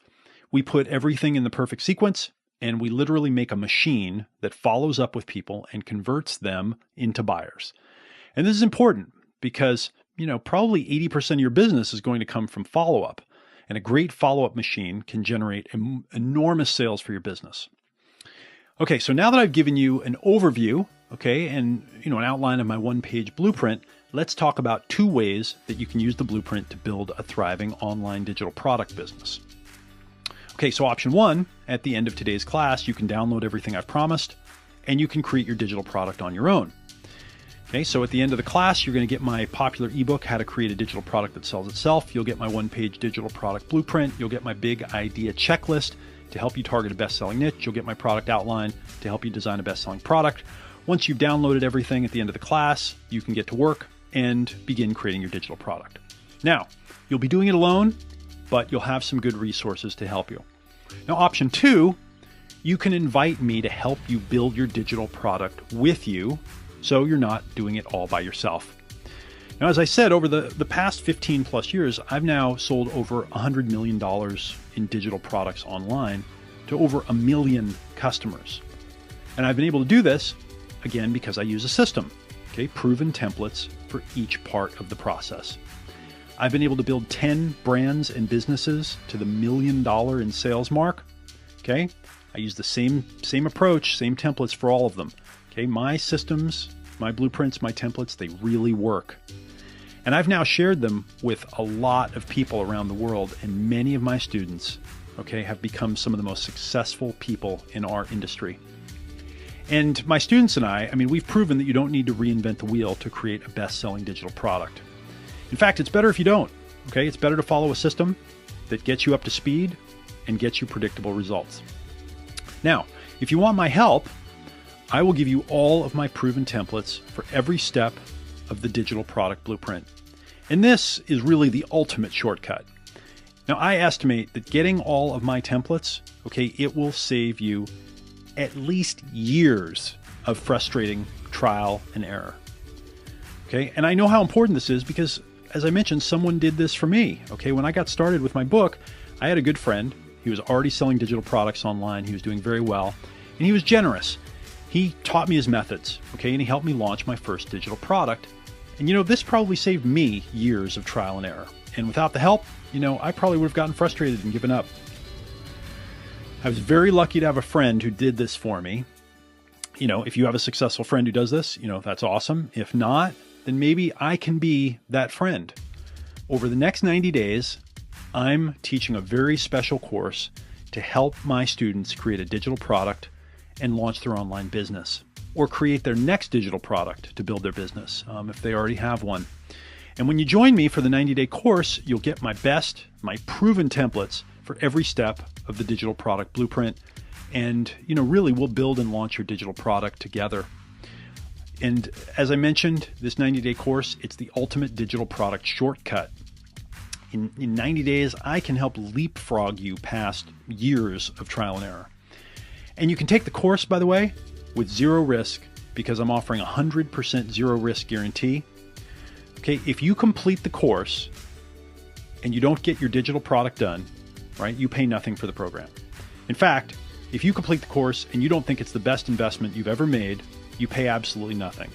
We put everything in the perfect sequence, and we literally make a machine that follows up with people and converts them into buyers. And this is important because, probably 80% of your business is going to come from follow-up. And a great follow-up machine can generate enormous sales for your business. Okay, so now that I've given you an overview, okay, and an outline of my one-page blueprint, let's talk about 2 ways that you can use the blueprint to build a thriving online digital product business. Okay, so option 1, at the end of today's class, you can download everything I've promised and you can create your digital product on your own. Okay, so at the end of the class, you're going to get my popular ebook, How to Create a Digital Product That Sells Itself. You'll get my 1-page digital product blueprint. You'll get my big idea checklist to help you target a best-selling niche. You'll get my product outline to help you design a best-selling product. Once you've downloaded everything at the end of the class, you can get to work and begin creating your digital product. Now, you'll be doing it alone, but you'll have some good resources to help you. Now, option 2, you can invite me to help you build your digital product with you, so you're not doing it all by yourself. Now, as I said, over the past 15 plus years, I've now sold over $100 million in digital products online to over 1 million customers. And I've been able to do this, again, because I use a system, okay, proven templates for each part of the process. I've been able to build 10 brands and businesses to the $1 million in sales mark, okay? I use the same approach, same templates for all of them. Okay, my systems, my blueprints, my templates, they really work. And I've now shared them with a lot of people around the world, and many of my students, okay, have become some of the most successful people in our industry. And my students and I mean, we've proven that you don't need to reinvent the wheel to create a best-selling digital product. In fact, it's better if you don't, okay? It's better to follow a system that gets you up to speed and gets you predictable results. Now, if you want my help, I will give you all of my proven templates for every step of the digital product blueprint. And this is really the ultimate shortcut. Now, I estimate that getting all of my templates, okay, it will save you at least years of frustrating trial and error. Okay, and I know how important this is because, as I mentioned, someone did this for me. Okay, when I got started with my book, I had a good friend. He was already selling digital products online. He was doing very well, and he was generous. He taught me his methods, okay, and he helped me launch my first digital product. And you know, this probably saved me years of trial and error. And without the help, you know, I probably would have gotten frustrated and given up. I was very lucky to have a friend who did this for me. You know, if you have a successful friend who does this, you know, that's awesome. If not, then maybe I can be that friend. Over the next 90 days, I'm teaching a very special course to help my students create a digital product and launch their online business, or create their next digital product to build their business if they already have one. And when you join me for the 90-day course, you'll get my proven templates for every step of the digital product blueprint. And, you know, really we'll build and launch your digital product together. And as I mentioned, this 90-day course, it's the ultimate digital product shortcut. In 90 days, I can help leapfrog you past years of trial and error. And you can take the course, by the way, with zero risk because I'm offering 100% zero risk guarantee. Okay, if you complete the course and you don't get your digital product done, right, you pay nothing for the program. In fact, if you complete the course and you don't think it's the best investment you've ever made, you pay absolutely nothing.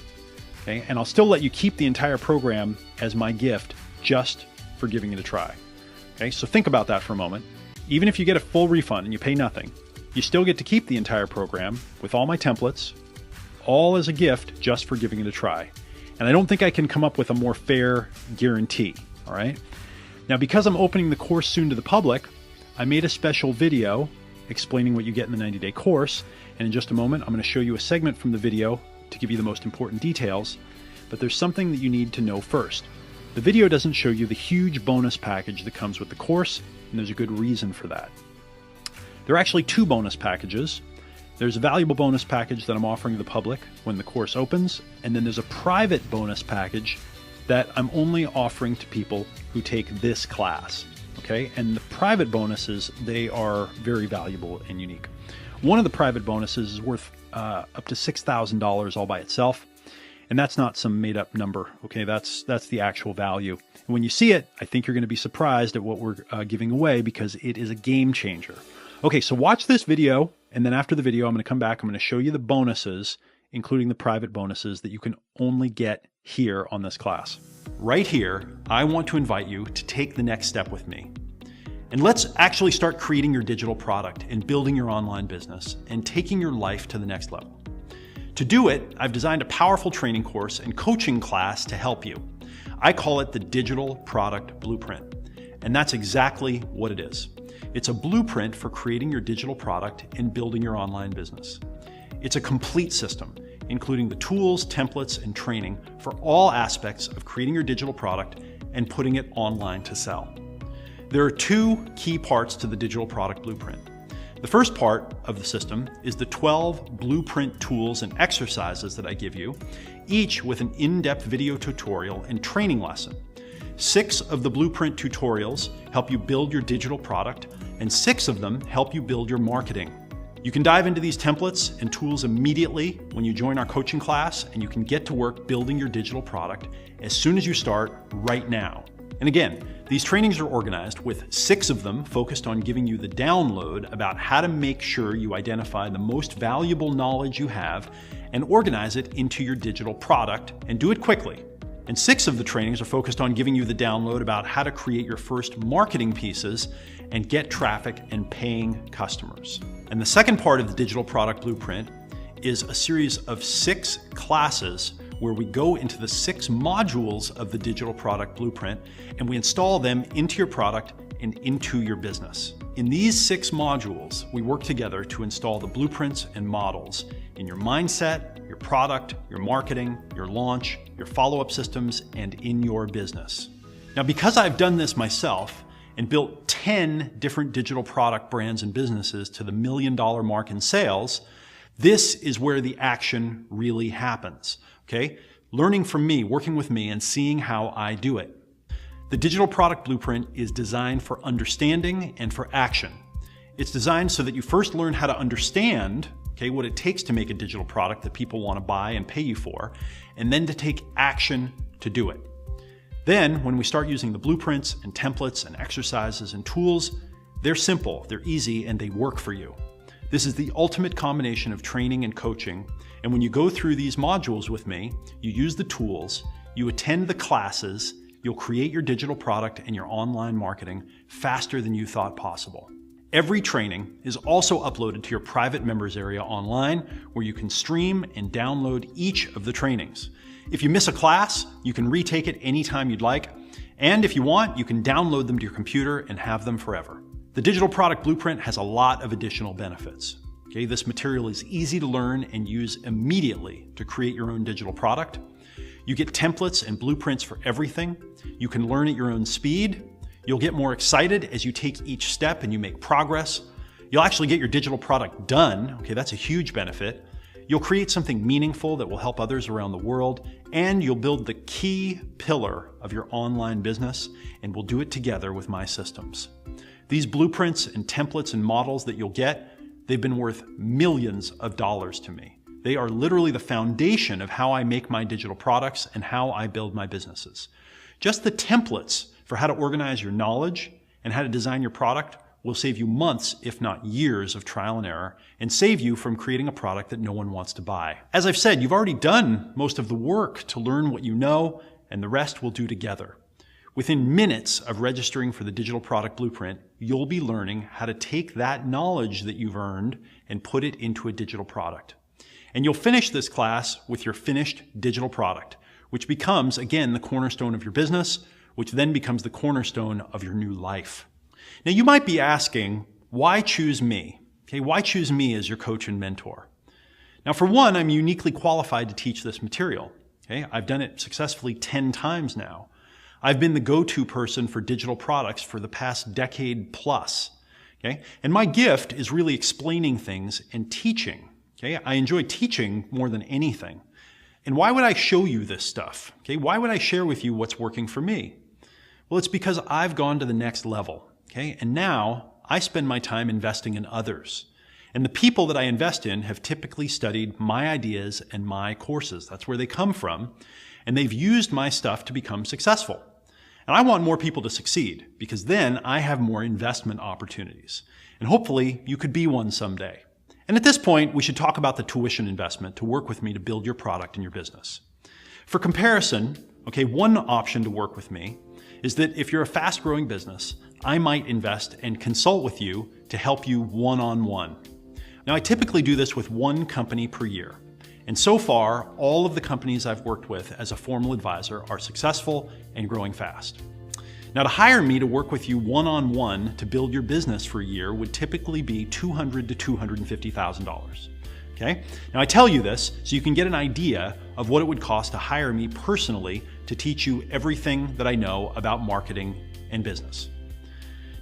Okay, and I'll still let you keep the entire program as my gift just for giving it a try. Okay, so think about that for a moment. Even if you get a full refund and you pay nothing, you still get to keep the entire program with all my templates, all as a gift just for giving it a try. And I don't think I can come up with a more fair guarantee, all right? Now, because I'm opening the course soon to the public, I made a special video explaining what you get in the 90-day course. And in just a moment, I'm going to show you a segment from the video to give you the most important details. But there's something that you need to know first. The video doesn't show you the huge bonus package that comes with the course, and there's a good reason for that. There are actually 2 bonus packages. There's a valuable bonus package that I'm offering the public when the course opens, and then there's a private bonus package that I'm only offering to people who take this class, okay? And the private bonuses, they are very valuable and unique. One of the private bonuses is worth up to $6,000 all by itself, and that's not some made-up number, okay? That's the actual value. And when you see it, I think you're going to be surprised at what we're giving away because it is a game changer. Okay, so watch this video, and then after the video, I'm going to come back. I'm going to show you the bonuses, including the private bonuses that you can only get here on this class. Right here, I want to invite you to take the next step with me. And let's actually start creating your digital product and building your online business and taking your life to the next level. To do it, I've designed a powerful training course and coaching class to help you. I call it the Digital Product Blueprint, and that's exactly what it is. It's a blueprint for creating your digital product and building your online business. It's a complete system, including the tools, templates, and training for all aspects of creating your digital product and putting it online to sell. There are two key parts to the Digital Product Blueprint. The first part of the system is the 12 blueprint tools and exercises that I give you, each with an in-depth video tutorial and training lesson. 6 of the blueprint tutorials help you build your digital product, and 6 of them help you build your marketing. You can dive into these templates and tools immediately when you join our coaching class, and you can get to work building your digital product as soon as you start right now. And again, these trainings are organized with 6 of them focused on giving you the download about how to make sure you identify the most valuable knowledge you have and organize it into your digital product, and do it quickly. And 6 of the trainings are focused on giving you the download about how to create your first marketing pieces and get traffic and paying customers. And the second part of the Digital Product Blueprint is a series of 6 classes where we go into the 6 modules of the Digital Product Blueprint and we install them into your product and into your business. In these 6 modules, we work together to install the blueprints and models in your mindset, your product, your marketing, your launch, your follow-up systems, and in your business. Now, because I've done this myself and built 10 different digital product brands and businesses to the $1 million mark in sales, this is where the action really happens, okay? Learning from me, working with me, and seeing how I do it. The Digital Product Blueprint is designed for understanding and for action. It's designed so that you first learn how to understand, okay, what it takes to make a digital product that people want to buy and pay you for, and then to take action to do it. Then, when we start using the blueprints and templates and exercises and tools, they're simple, they're easy, and they work for you. This is the ultimate combination of training and coaching, and when you go through these modules with me, you use the tools, you attend the classes, you'll create your digital product and your online marketing faster than you thought possible. Every training is also uploaded to your private members area online, where you can stream and download each of the trainings. If you miss a class, you can retake it anytime you'd like, and if you want, you can download them to your computer and have them forever. The Digital Product Blueprint has a lot of additional benefits. Okay, this material is easy to learn and use immediately to create your own digital product. You get templates and blueprints for everything. You can learn at your own speed. You'll get more excited as you take each step and you make progress. You'll actually get your digital product done. Okay, that's a huge benefit. You'll create something meaningful that will help others around the world, and you'll build the key pillar of your online business, and we'll do it together with my systems. These blueprints and templates and models that you'll get, they've been worth millions of dollars to me. They are literally the foundation of how I make my digital products and how I build my businesses. Just the templates for how to organize your knowledge and how to design your product will save you months, if not years, of trial and error, and save you from creating a product that no one wants to buy. As I've said, you've already done most of the work to learn what you know, and the rest we'll do together. Within minutes of registering for the Digital Product Blueprint, you'll be learning how to take that knowledge that you've earned and put it into a digital product. And you'll finish this class with your finished digital product, which becomes, again, the cornerstone of your business, which then becomes the cornerstone of your new life. Now, you might be asking, why choose me? Okay, why choose me as your coach and mentor? Now, for one, I'm uniquely qualified to teach this material. Okay, I've done it successfully 10 times now. I've been the go-to person for digital products for the past decade plus. Okay, and my gift is really explaining things and teaching. Okay, I enjoy teaching more than anything. And why would I show you this stuff? Okay, why would I share with you what's working for me? Well, it's because I've gone to the next level. Okay, and now I spend my time investing in others. And the people that I invest in have typically studied my ideas and my courses. That's where they come from. And they've used my stuff to become successful. And I want more people to succeed, because then I have more investment opportunities. And hopefully you could be one someday. And at this point, we should talk about the tuition investment to work with me to build your product and your business. For comparison, okay, one option to work with me is that if you're a fast-growing business, I might invest and consult with you to help you one-on-one. Now, I typically do this with one company per year, And so far, all of the companies I've worked with as a formal advisor are successful and growing fast. Now, to hire me to work with you one-on-one to build your business for a year would typically be $200,000 to $250,000. Okay? Now, I tell you this so you can get an idea of what it would cost to hire me personally to teach you everything that I know about marketing and business.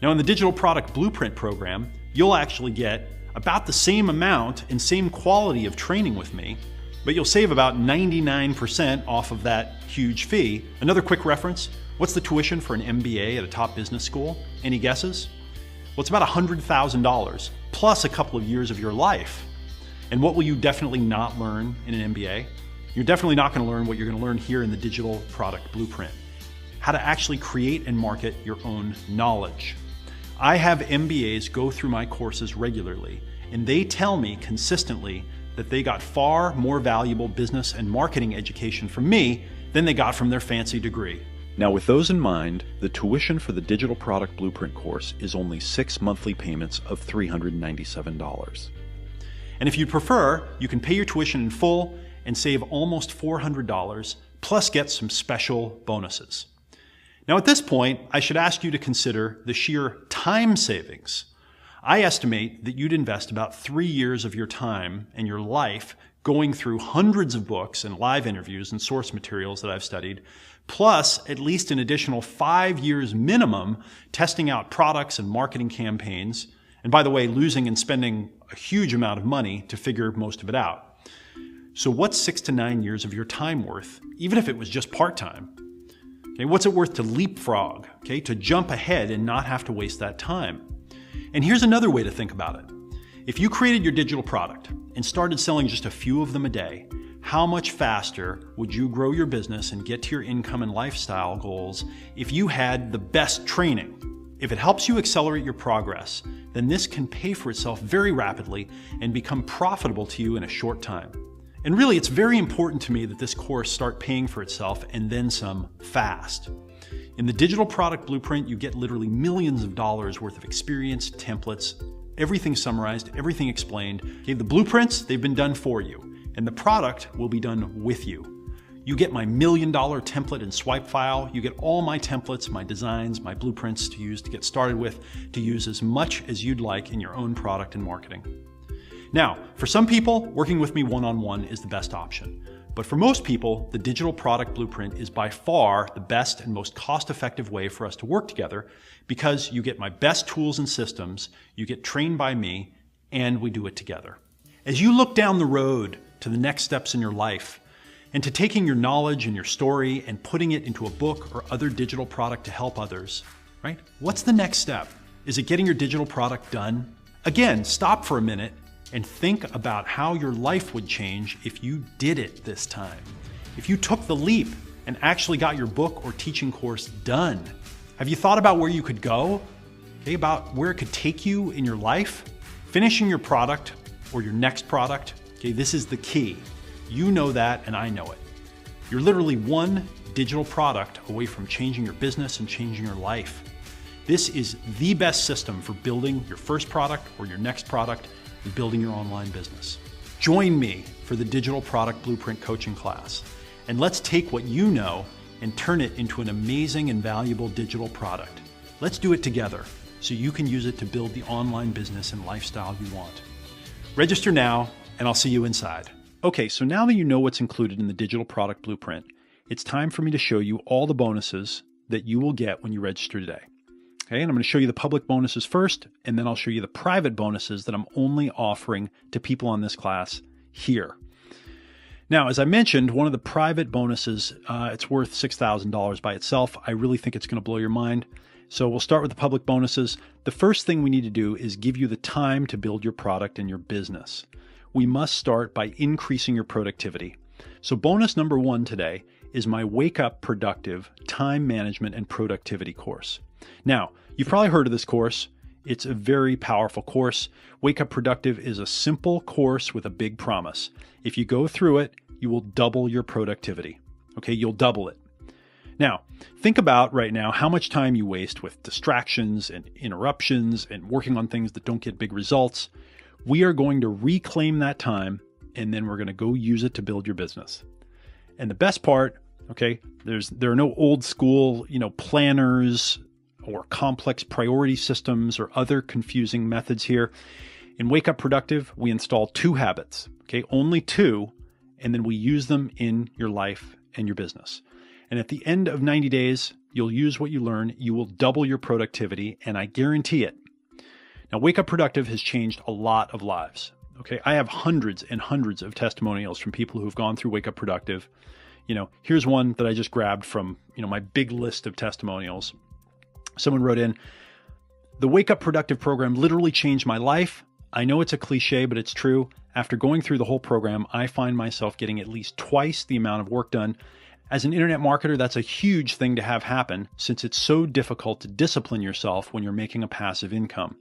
Now, in the Digital Product Blueprint program, you'll actually get about the same amount and same quality of training with me, but you'll save about 99% off of that huge fee. Another quick reference, what's the tuition for an MBA at a top business school? Any guesses? Well, it's about $100,000 plus a couple of years of your life. And what will you definitely not learn in an MBA? You're definitely not going to learn what you're going to learn here in the Digital Product Blueprint. How to actually create and market your own knowledge. I have MBAs go through my courses regularly, and they tell me consistently that they got far more valuable business and marketing education from me than they got from their fancy degree. Now, with those in mind, the tuition for the Digital Product Blueprint course is only 6 monthly payments of $397. And if you prefer, you can pay your tuition in full and save almost $400, plus get some special bonuses. Now, at this point, I should ask you to consider the sheer time savings. I estimate that you'd invest about 3 years of your time and your life going through hundreds of books and live interviews and source materials that I've studied, plus at least an additional 5 years minimum testing out products and marketing campaigns, and by the way, losing and spending a huge amount of money to figure most of it out. So what's 6 to 9 years of your time worth, even if it was just part-time? Okay, what's it worth to leapfrog, okay, to jump ahead and not have to waste that time? And here's another way to think about it. If you created your digital product and started selling just a few of them a day, how much faster would you grow your business and get to your income and lifestyle goals if you had the best training? If it helps you accelerate your progress, then this can pay for itself very rapidly and become profitable to you in a short time. And really, it's very important to me that this course start paying for itself and then some fast. In the Digital Product Blueprint, you get literally millions of dollars worth of experience, templates, everything summarized, everything explained. Okay, the blueprints, they've been done for you, and the product will be done with you. You get my $1 million template and swipe file. You get all my templates, my designs, my blueprints to use to get started with, to use as much as you'd like in your own product and marketing. Now, for some people, working with me one-on-one is the best option. But for most people, the Digital Product Blueprint is by far the best and most cost-effective way for us to work together because you get my best tools and systems, you get trained by me, and we do it together. As you look down the road to the next steps in your life, and to taking your knowledge and your story and putting it into a book or other digital product to help others, right? What's the next step? Is it getting your digital product done? Again, stop for a minute and think about how your life would change if you did it this time. If you took the leap and actually got your book or teaching course done. Have you thought about where you could go? Okay, about where it could take you in your life? Finishing your product or your next product, okay, this is the key. You know that and I know it. You're literally one digital product away from changing your business and changing your life. This is the best system for building your first product or your next product and building your online business. Join me for the Digital Product Blueprint coaching class, and let's take what you know and turn it into an amazing and valuable digital product. Let's do it together so you can use it to build the online business and lifestyle you want. Register now, and I'll see you inside. Okay, so now that you know what's included in the Digital Product Blueprint, it's time for me to show you all the bonuses that you will get when you register today. Okay, and I'm going to show you the public bonuses first, and then I'll show you the private bonuses that I'm only offering to people on this class here. Now, as I mentioned, one of the private bonuses, it's worth $6,000 by itself. I really think it's going to blow your mind. So we'll start with the public bonuses. The first thing we need to do is give you the time to build your product and your business. We must start by increasing your productivity. So bonus number 1 today is my Wake Up Productive Time Management and Productivity course. Now, you've probably heard of this course. It's a very powerful course. Wake Up Productive is a simple course with a big promise. If you go through it, you will double your productivity. Okay, you'll double it. Now, think about right now how much time you waste with distractions and interruptions and working on things that don't get big results. We are going to reclaim that time and then we're going to go use it to build your business. And the best part, okay, there are no old school, planners or complex priority systems or other confusing methods here. In Wake Up Productive, we install 2 habits, okay, only 2, and then we use them in your life and your business. And at the end of 90 days, you'll use what you learn, you will double your productivity, and I guarantee it. Now, Wake Up Productive has changed a lot of lives. Okay, I have hundreds and hundreds of testimonials from people who have gone through Wake Up Productive. Here's one that I just grabbed from, my big list of testimonials. Someone wrote in, "The Wake Up Productive program literally changed my life. I know it's a cliche, but it's true. After going through the whole program, I find myself getting at least twice the amount of work done. As an internet marketer, that's a huge thing to have happen since it's so difficult to discipline yourself when you're making a passive income.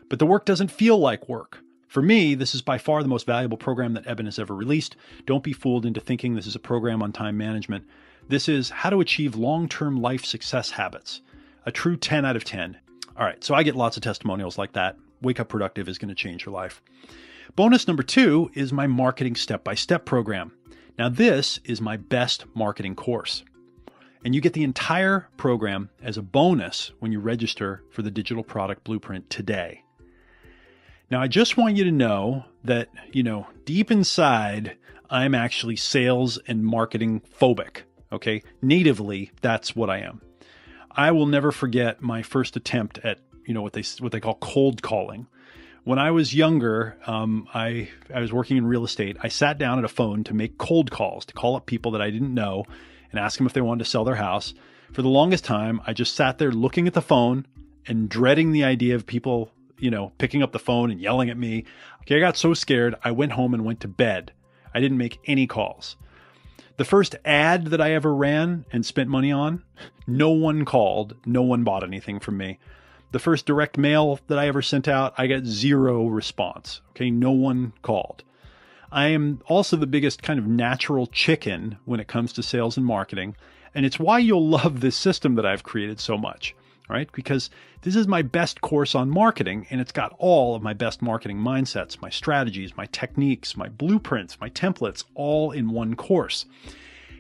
But the work doesn't feel like work. For me, this is by far the most valuable program that Eben has ever released. Don't be fooled into thinking this is a program on time management. This is how to achieve long-term life success habits. A true 10 out of 10. All right, so I get lots of testimonials like that. Wake Up Productive is going to change your life. Bonus number 2 is my marketing step-by-step program. Now, this is my best marketing course. And you get the entire program as a bonus when you register for the Digital Product Blueprint today. Now, I just want you to know that, deep inside, I'm actually sales and marketing phobic. Okay. Natively, that's what I am. I will never forget my first attempt at, what they call cold calling. When I was younger, I was working in real estate. I sat down at a phone to make cold calls, to call up people that I didn't know and ask them if they wanted to sell their house. For the longest time, I just sat there looking at the phone and dreading the idea of people picking up the phone and yelling at me. Okay, I got so scared, I went home and went to bed. I didn't make any calls. The first ad that I ever ran and spent money on, no one called, no one bought anything from me. The first direct mail that I ever sent out, I got 0 response. Okay, no one called. I am also the biggest kind of natural chicken when it comes to sales and marketing, and it's why you'll love this system that I've created so much. All right, because this is my best course on marketing, and it's got all of my best marketing mindsets, my strategies, my techniques, my blueprints, my templates, all in one course.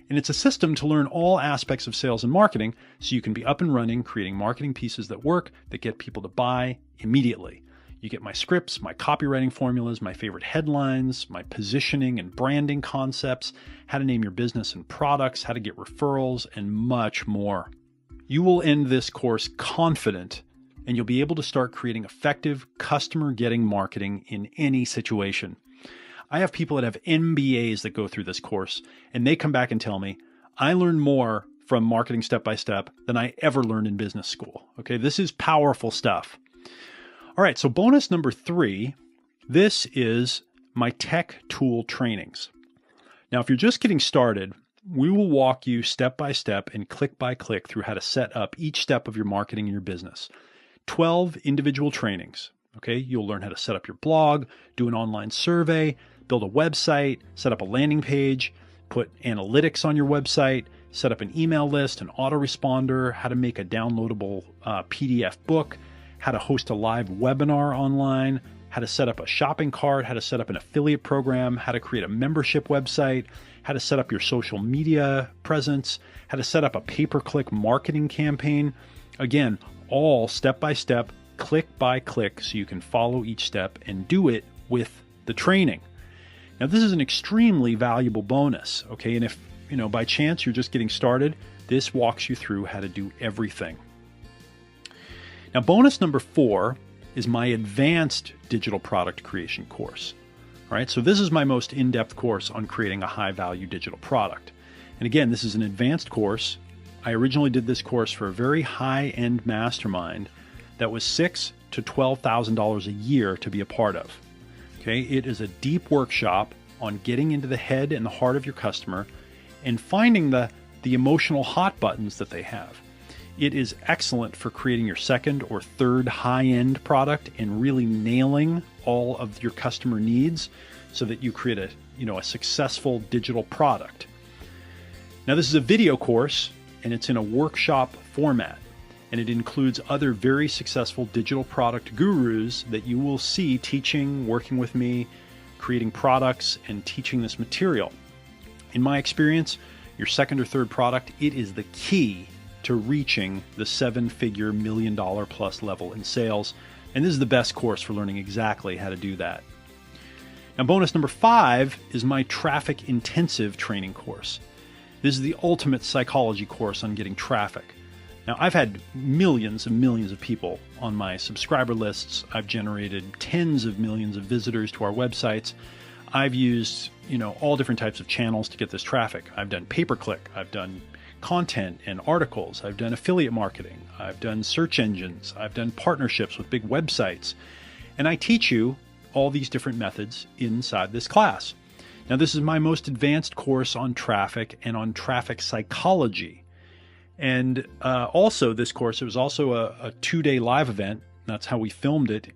And it's a system to learn all aspects of sales and marketing so you can be up and running, creating marketing pieces that work, that get people to buy immediately. You get my scripts, my copywriting formulas, my favorite headlines, my positioning and branding concepts, how to name your business and products, how to get referrals, and much more. You will end this course confident, and you'll be able to start creating effective customer-getting marketing in any situation. I have people that have MBAs that go through this course, and they come back and tell me, I learned more from marketing step-by-step than I ever learned in business school. Okay, this is powerful stuff. All right, so bonus number 3, this is my tech tool trainings. Now, if you're just getting started, we will walk you step by step and click by click through how to set up each step of your marketing in your business. 12 individual trainings. Okay, you'll learn how to set up your blog, do an online survey, build a website, set up a landing page, put analytics on your website, set up an email list, an autoresponder, how to make a downloadable PDF book, how to host a live webinar online, how to set up a shopping cart, how to set up an affiliate program, how to create a membership website, how to set up your social media presence, how to set up a pay-per-click marketing campaign. Again, all step by step, click by click, so you can follow each step and do it with the training. Now, this is an extremely valuable bonus, okay? And if, by chance you're just getting started, this walks you through how to do everything. Now, bonus number 4 is my advanced digital product creation course. All right, so this is my most in-depth course on creating a high-value digital product. And again, this is an advanced course. I originally did this course for a very high-end mastermind that was $6,000 to $12,000 a year to be a part of. Okay, it is a deep workshop on getting into the head and the heart of your customer and finding the emotional hot buttons that they have. It is excellent for creating your second or third high-end product and really nailing all of your customer needs so that you create a successful digital product. Now, this is a video course, and it's in a workshop format, and it includes other very successful digital product gurus that you will see teaching, working with me, creating products and teaching this material. In my experience, your second or third product, it is the key to reaching the $7-figure $1 million plus level in sales. And this is the best course for learning exactly how to do that. Now, bonus number 5 is my traffic intensive training course. This is the ultimate psychology course on getting traffic. Now, I've had millions and millions of people on my subscriber lists. I've generated tens of millions of visitors to our websites. I've used, all different types of channels to get this traffic. I've done pay-per-click. I've done content and articles. I've done affiliate marketing. I've done search engines. I've done partnerships with big websites. And I teach you all these different methods inside this class. Now, this is my most advanced course on traffic and on traffic psychology. And also this course, it was also a 2-day live event. That's how we filmed it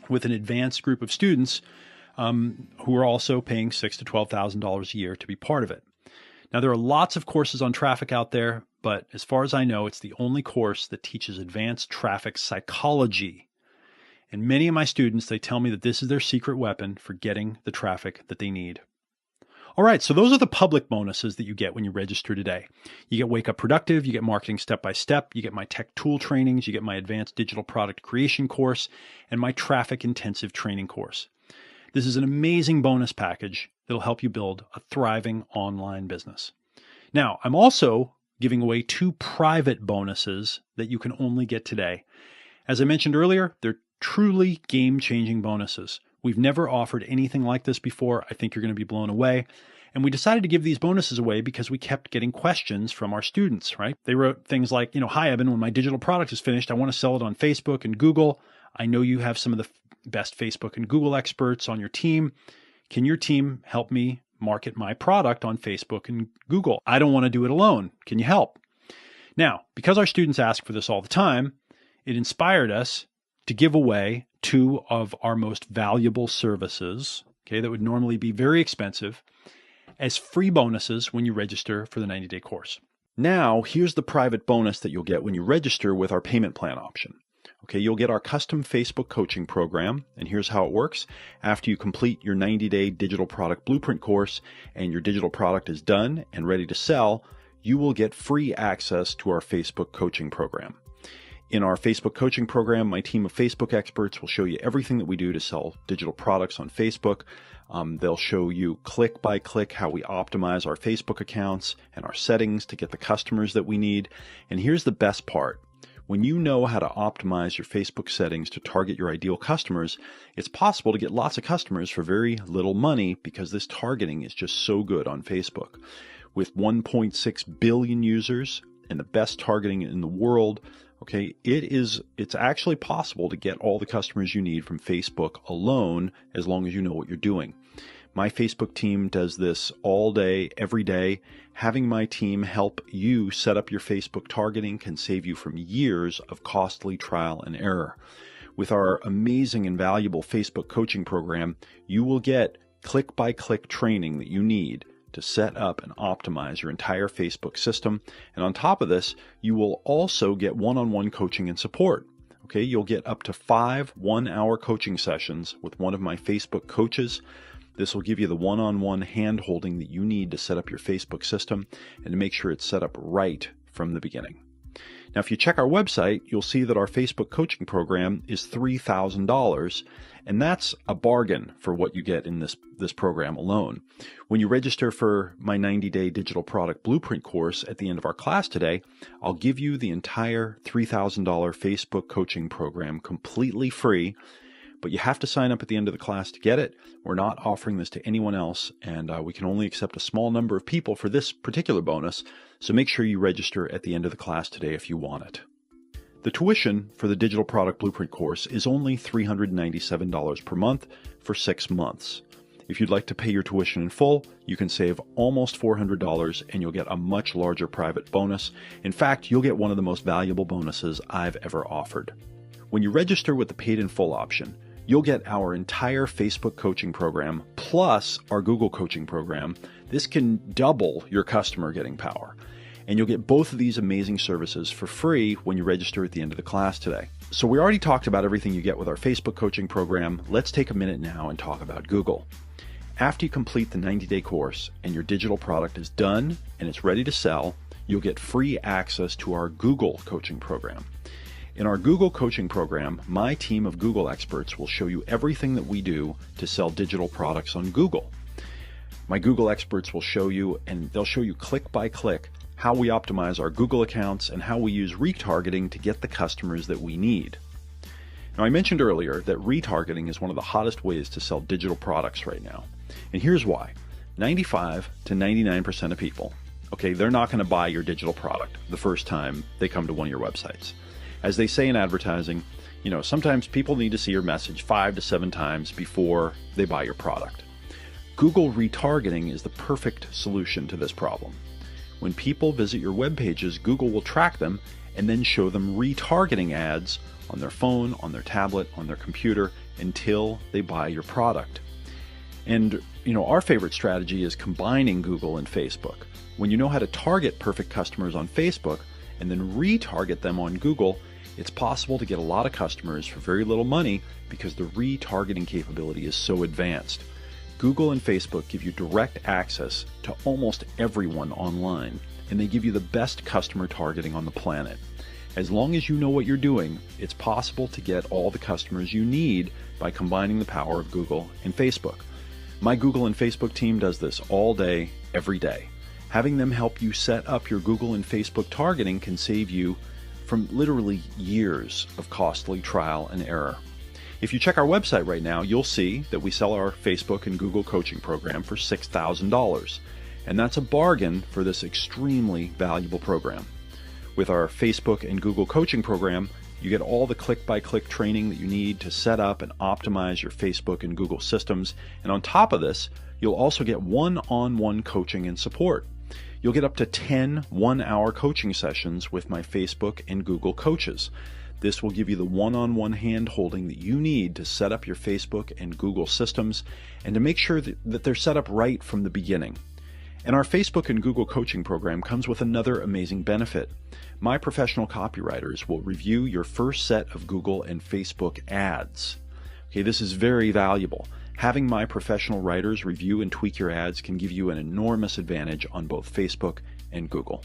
with an advanced group of students who are also paying $6,000 to $12,000 a year to be part of it. Now, there are lots of courses on traffic out there, but as far as I know, it's the only course that teaches advanced traffic psychology. And many of my students, they tell me that this is their secret weapon for getting the traffic that they need. All right, so those are the public bonuses that you get when you register today. You get Wake Up Productive, you get Marketing Step by Step, you get my tech tool trainings, you get my advanced digital product creation course, and my traffic intensive training course. This is an amazing bonus package that'll help you build a thriving online business. Now, I'm also giving away 2 private bonuses that you can only get today. As I mentioned earlier, they're truly game-changing bonuses. We've never offered anything like this before. I think you're going to be blown away. And we decided to give these bonuses away because we kept getting questions from our students, right? They wrote things like, hi, Eben, when my digital product is finished, I want to sell it on Facebook and Google. I know you have some of the best Facebook and Google experts on your team. Can your team help me market my product on Facebook and Google? I don't want to do it alone. Can you help? Now, because our students ask for this all the time, it inspired us to give away 2 of our most valuable services, that would normally be very expensive, as free bonuses when you register for the 90-day course. Now, here's the private bonus that you'll get when you register with our payment plan option. You'll get our custom Facebook coaching program, and here's how it works. After you complete your 90-day digital product blueprint course and your digital product is done and ready to sell, you will get free access to our Facebook coaching program. In our Facebook coaching program, my team of Facebook experts will show you everything that we do to sell digital products on Facebook. They'll show you click by click how we optimize our Facebook accounts and our settings to get the customers that we need. And here's the best part. When you know how to optimize your Facebook settings to target your ideal customers, it's possible to get lots of customers for very little money because this targeting is just so good on Facebook. With 1.6 billion users and the best targeting in the world, it's actually possible to get all the customers you need from Facebook alone as long as you know what you're doing. My Facebook team does this all day, every day. Having my team help you set up your Facebook targeting can save you from years of costly trial and error. With our amazing and valuable Facebook coaching program, you will get click-by-click training that you need to set up and optimize your entire Facebook system. And on top of this, you will also get one-on-one coaching and support. You'll get up to 5 one-hour coaching sessions with one of my Facebook coaches. This will give you the one-on-one hand-holding that you need to set up your Facebook system and to make sure it's set up right from the beginning. Now, if you check our website, you'll see that our Facebook coaching program is $3,000, and that's a bargain for what you get in this program alone. When you register for my 90-day digital product blueprint course at the end of our class today, I'll give you the entire $3,000 Facebook coaching program completely free, but you have to sign up at the end of the class to get it. We're not offering this to anyone else, and we can only accept a small number of people for this particular bonus, so make sure you register at the end of the class today if you want it. The tuition for the Digital Product Blueprint course is only $397 per month for 6 months. If you'd like to pay your tuition in full, you can save almost $400 and you'll get a much larger private bonus. In fact, you'll get one of the most valuable bonuses I've ever offered. When you register with the paid in full option, you'll get our entire Facebook coaching program plus our Google coaching program. This can double your customer getting power. And you'll get both of these amazing services for free when you register at the end of the class today. So we already talked about everything you get with our Facebook coaching program. Let's take a minute now and talk about Google. After you complete the 90-day course and your digital product is done and it's ready to sell, you'll get free access to our Google coaching program. In our Google coaching program, my team of Google experts will show you everything that we do to sell digital products on Google. My Google experts will show you, and they'll show you click by click, how we optimize our Google accounts and how we use retargeting to get the customers that we need. Now, I mentioned earlier that retargeting is one of the hottest ways to sell digital products right now. And here's why. 95 to 99% of people, okay, they're not going to buy your digital product the first time they come to one of your websites. As they say in advertising, sometimes people need to see your message 5 to 7 times before they buy your product. Google retargeting is the perfect solution to this problem. When people visit your web pages, Google will track them and then show them retargeting ads on their phone, on their tablet, on their computer until they buy your product. And our favorite strategy is combining Google and Facebook. When you know how to target perfect customers on Facebook and then retarget them on Google, it's possible to get a lot of customers for very little money because the retargeting capability is so advanced. Google and Facebook give you direct access to almost everyone online, and they give you the best customer targeting on the planet. As long as you know what you're doing, it's possible to get all the customers you need by combining the power of Google and Facebook. My Google and Facebook team does this all day, every day. Having them help you set up your Google and Facebook targeting can save you from literally years of costly trial and error. If you check our website right now, you'll see that we sell our Facebook and Google coaching program for $6,000. And that's a bargain for this extremely valuable program. With our Facebook and Google coaching program, you get all the click-by-click training that you need to set up and optimize your Facebook and Google systems. And on top of this, you'll also get one-on-one coaching and support. You'll get up to 10 one-hour coaching sessions with my Facebook and Google coaches. This will give you the one-on-one hand-holding that you need to set up your Facebook and Google systems and to make sure that they're set up right from the beginning. And our Facebook and Google coaching program comes with another amazing benefit. My professional copywriters will review your first set of Google and Facebook ads. Okay, this is very valuable. Having my professional writers review and tweak your ads can give you an enormous advantage on both Facebook and Google.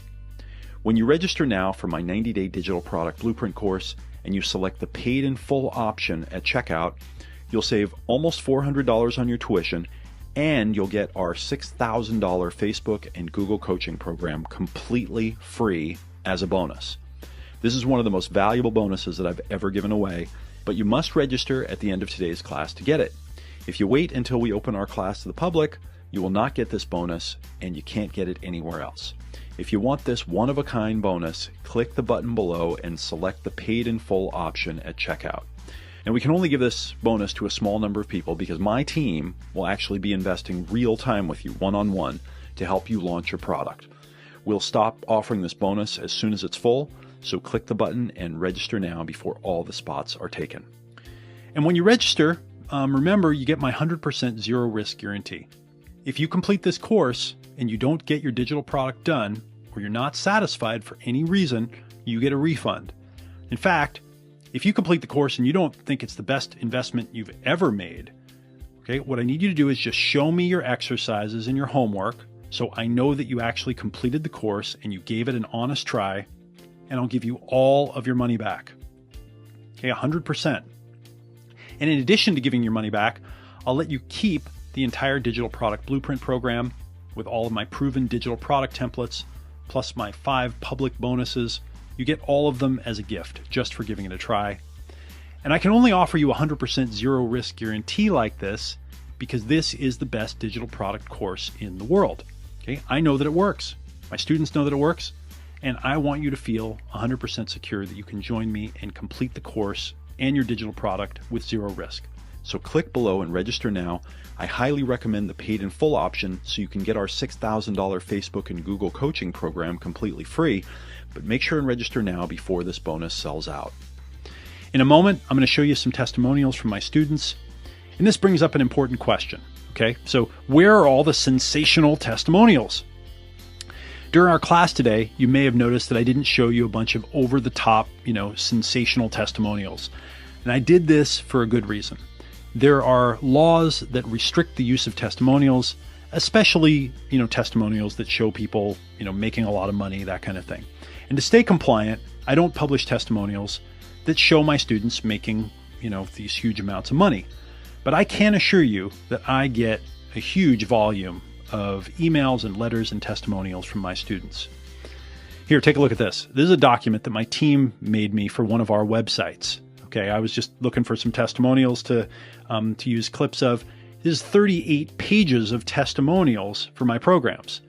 When you register now for my 90-day digital product blueprint course and you select the paid in full option at checkout, you'll save almost $400 on your tuition, and you'll get our $6,000 Facebook and Google coaching program completely free as a bonus. This is one of the most valuable bonuses that I've ever given away, but you must register at the end of today's class to get it. If you wait until we open our class to the public, you will not get this bonus, and you can't get it anywhere else. If you want this one-of-a-kind bonus, click the button below and select the paid in full option at checkout. Now, we can only give this bonus to a small number of people because my team will actually be investing real time with you one-on-one to help you launch your product. We'll stop offering this bonus as soon as it's full, so click the button and register now before all the spots are taken. And when you register, remember you get my 100% zero risk guarantee. If you complete this course and you don't get your digital product done, or you're not satisfied for any reason, you get a refund. In fact, if you complete the course and you don't think it's the best investment you've ever made, okay, what I need you to do is just show me your exercises and your homework so I know that you actually completed the course and you gave it an honest try, and I'll give you all of your money back. Okay, 100%. And in addition to giving your money back, I'll let you keep the entire digital product blueprint program with all of my proven digital product templates, plus my 5 public bonuses. You get all of them as a gift just for giving it a try. And I can only offer you a 100% zero risk guarantee like this because this is the best digital product course in the world. Okay, I know that it works. My students know that it works, and I want you to feel 100% secure that you can join me and complete the course and your digital product with zero risk. So click below and register now. I highly recommend the paid in full option so you can get our $6,000 Facebook and Google coaching program completely free, but make sure and register now before this bonus sells out. In a moment, I'm going to show you some testimonials from my students, and this brings up an important question. Okay, so where are all the sensational testimonials? During our class today, you may have noticed that I didn't show you a bunch of over-the-top, sensational testimonials. And I did this for a good reason. There are laws that restrict the use of testimonials, especially, testimonials that show people, making a lot of money, that kind of thing. And to stay compliant, I don't publish testimonials that show my students making, these huge amounts of money. But I can assure you that I get a huge volume of emails and letters and testimonials from my students. Here, take a look at this. This is a document that my team made me for one of our websites. Okay, I was just looking for some testimonials to use clips of. This is 38 pages of testimonials for my programs.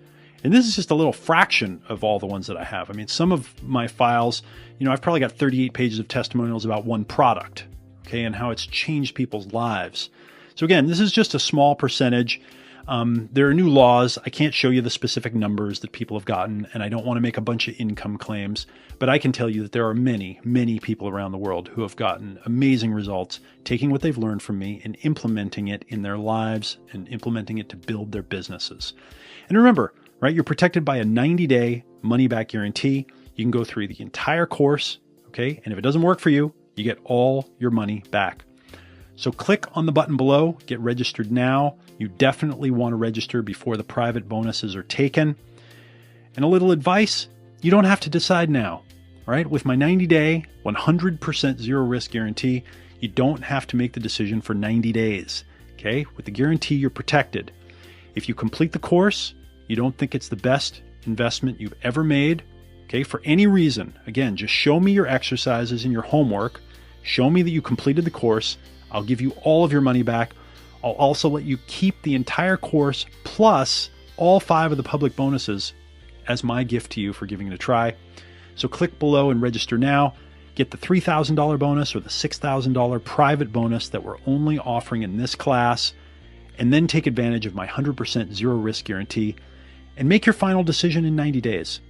And this is just a little fraction of all the ones that I have. I mean, some of my files, I've probably got 38 pages of testimonials about one product, okay, and how it's changed people's lives. So again, this is just a small percentage. There are new laws. I can't show you the specific numbers that people have gotten, and I don't want to make a bunch of income claims, but I can tell you that there are many, many people around the world who have gotten amazing results, taking what they've learned from me and implementing it in their lives and implementing it to build their businesses. And remember, right, you're protected by a 90-day money-back guarantee. You can go through the entire course, okay? And if it doesn't work for you, you get all your money back. So click on the button below, get registered now. You definitely want to register before the private bonuses are taken. And a little advice, you don't have to decide now, right? With my 90-day, 100% zero risk guarantee, you don't have to make the decision for 90 days, okay? With the guarantee, you're protected. If you complete the course, you don't think it's the best investment you've ever made, okay? For any reason, again, just show me your exercises and your homework. Show me that you completed the course. I'll give you all of your money back. I'll also let you keep the entire course plus all 5 of the public bonuses as my gift to you for giving it a try. So click below and register now. Get the $3,000 bonus or the $6,000 private bonus that we're only offering in this class, and then take advantage of my 100% zero risk guarantee and make your final decision in 90 days.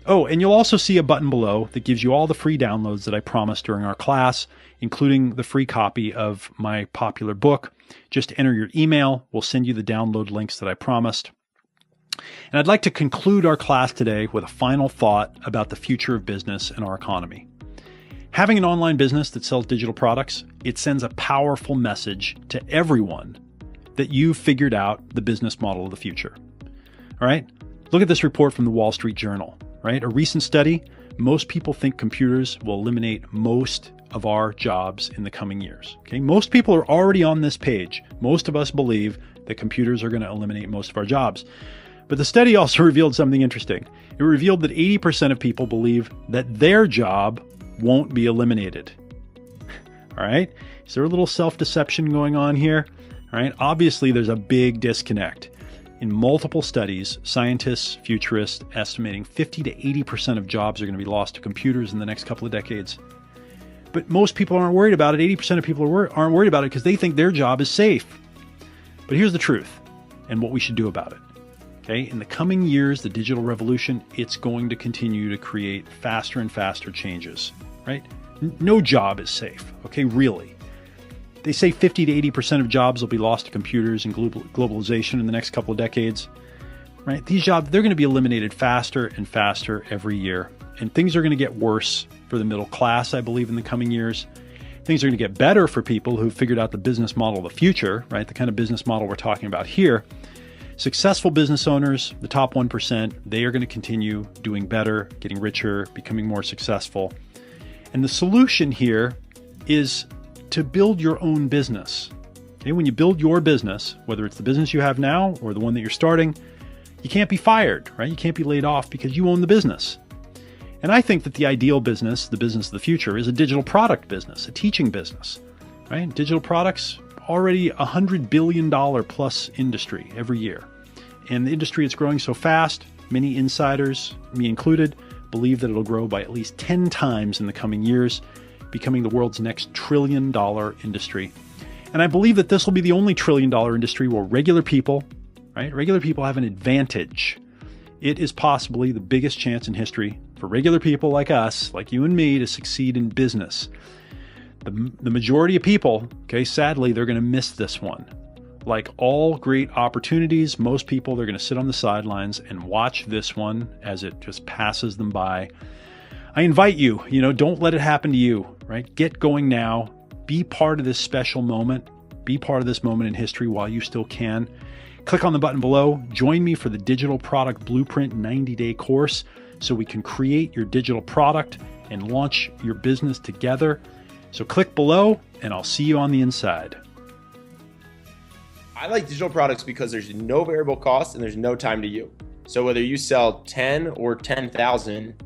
Oh, and you'll also see a button below that gives you all the free downloads that I promised during our class, including the free copy of my popular book. Just enter your email. We'll send you the download links that I promised. And I'd like to conclude our class today with a final thought about the future of business and our economy. Having an online business that sells digital products, it sends a powerful message to everyone that you've figured out the business model of the future. All right? Look at this report from the Wall Street Journal. Right? A recent study, most people think computers will eliminate most of our jobs in the coming years. Okay? Most people are already on this page. Most of us believe that computers are going to eliminate most of our jobs. But the study also revealed something interesting. It revealed that 80% of people believe that their job won't be eliminated. All right? Is there a little self-deception going on here? All right? Obviously, there's a big disconnect. In multiple studies, scientists, futurists, estimating 50 to 80% of jobs are going to be lost to computers in the next couple of decades. But most people aren't worried about it. 80% of people aren't worried about it because they think their job is safe. But here's the truth and what we should do about it. Okay, in the coming years, the digital revolution, it's going to continue to create faster and faster changes, right? No job is safe, okay, really. They say 50 to 80% of jobs will be lost to computers and globalization in the next couple of decades, right? These jobs, they're going to be eliminated faster and faster every year. And things are going to get worse for the middle class, I believe, in the coming years. Things are going to get better for people who've figured out the business model of the future, right? The kind of business model we're talking about here. Successful business owners, the top 1%, they are going to continue doing better, getting richer, becoming more successful. And the solution here is to build your own business. Okay? When you build your business, whether it's the business you have now or the one that you're starting, you can't be fired, right? You can't be laid off because you own the business. And I think that the ideal business, the business of the future, is a digital product business, a teaching business, right? Digital products, already $100 billion plus industry every year. And the industry is growing so fast, many insiders, me included, believe that it'll grow by at least 10 times in the coming years, becoming the world's next $1 trillion industry. And I believe that this will be the only $1 trillion industry where regular people, right? Regular people have an advantage. It is possibly the biggest chance in history for regular people like us, like you and me, to succeed in business. The majority of people, okay, sadly, they're going to miss this one. like all great opportunities, most people, they're going to sit on the sidelines and watch this one as it just passes them by. I invite you, don't let it happen to you, right? Get going now. Be part of this special moment. Be part of this moment in history while you still can. Click on the button below. Join me for the Digital Product Blueprint 90-day course so we can create your digital product and launch your business together. So click below and I'll see you on the inside. I like digital products because there's no variable cost and there's no time to you. So whether you sell 10 or 10,000,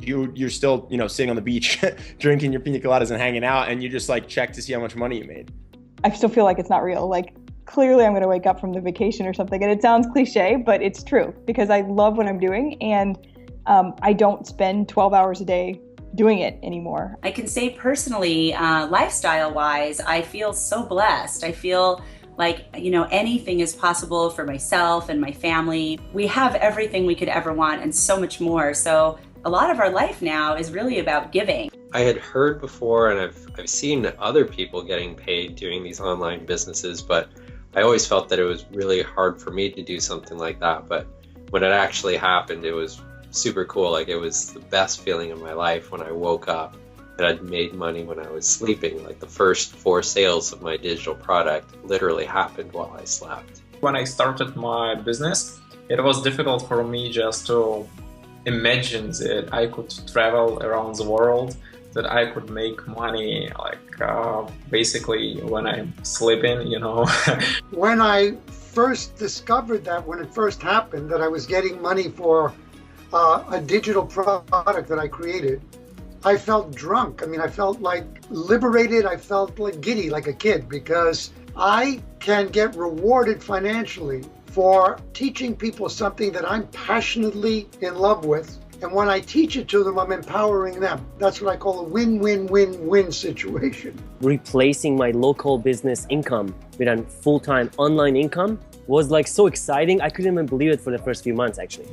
you're still, sitting on the beach, drinking your pina coladas and hanging out, and you just check to see how much money you made. I still feel like it's not real. Clearly I'm going to wake up from the vacation or something. And it sounds cliche, but it's true because I love what I'm doing, and I don't spend 12 hours a day doing it anymore. I can say personally, lifestyle-wise, I feel so blessed. I feel like, anything is possible for myself and my family. We have everything we could ever want and so much more. So a lot of our life now is really about giving. I had heard before, and I've seen other people getting paid doing these online businesses, but I always felt that it was really hard for me to do something like that. But when it actually happened, it was super cool. It was the best feeling of my life when I woke up and I'd made money when I was sleeping. The first 4 sales of my digital product literally happened while I slept. When I started my business, it was difficult for me just to imagine that I could travel around the world, that I could make money basically when I'm sleeping, When I first discovered that, when it first happened, that I was getting money for a digital product that I created, I felt drunk. I felt liberated. I felt giddy, like a kid, because I can get rewarded financially for teaching people something that I'm passionately in love with. And when I teach it to them, I'm empowering them. That's what I call a win-win-win-win situation. Replacing my local business income with a full-time online income was so exciting. I couldn't even believe it for the first few months, actually.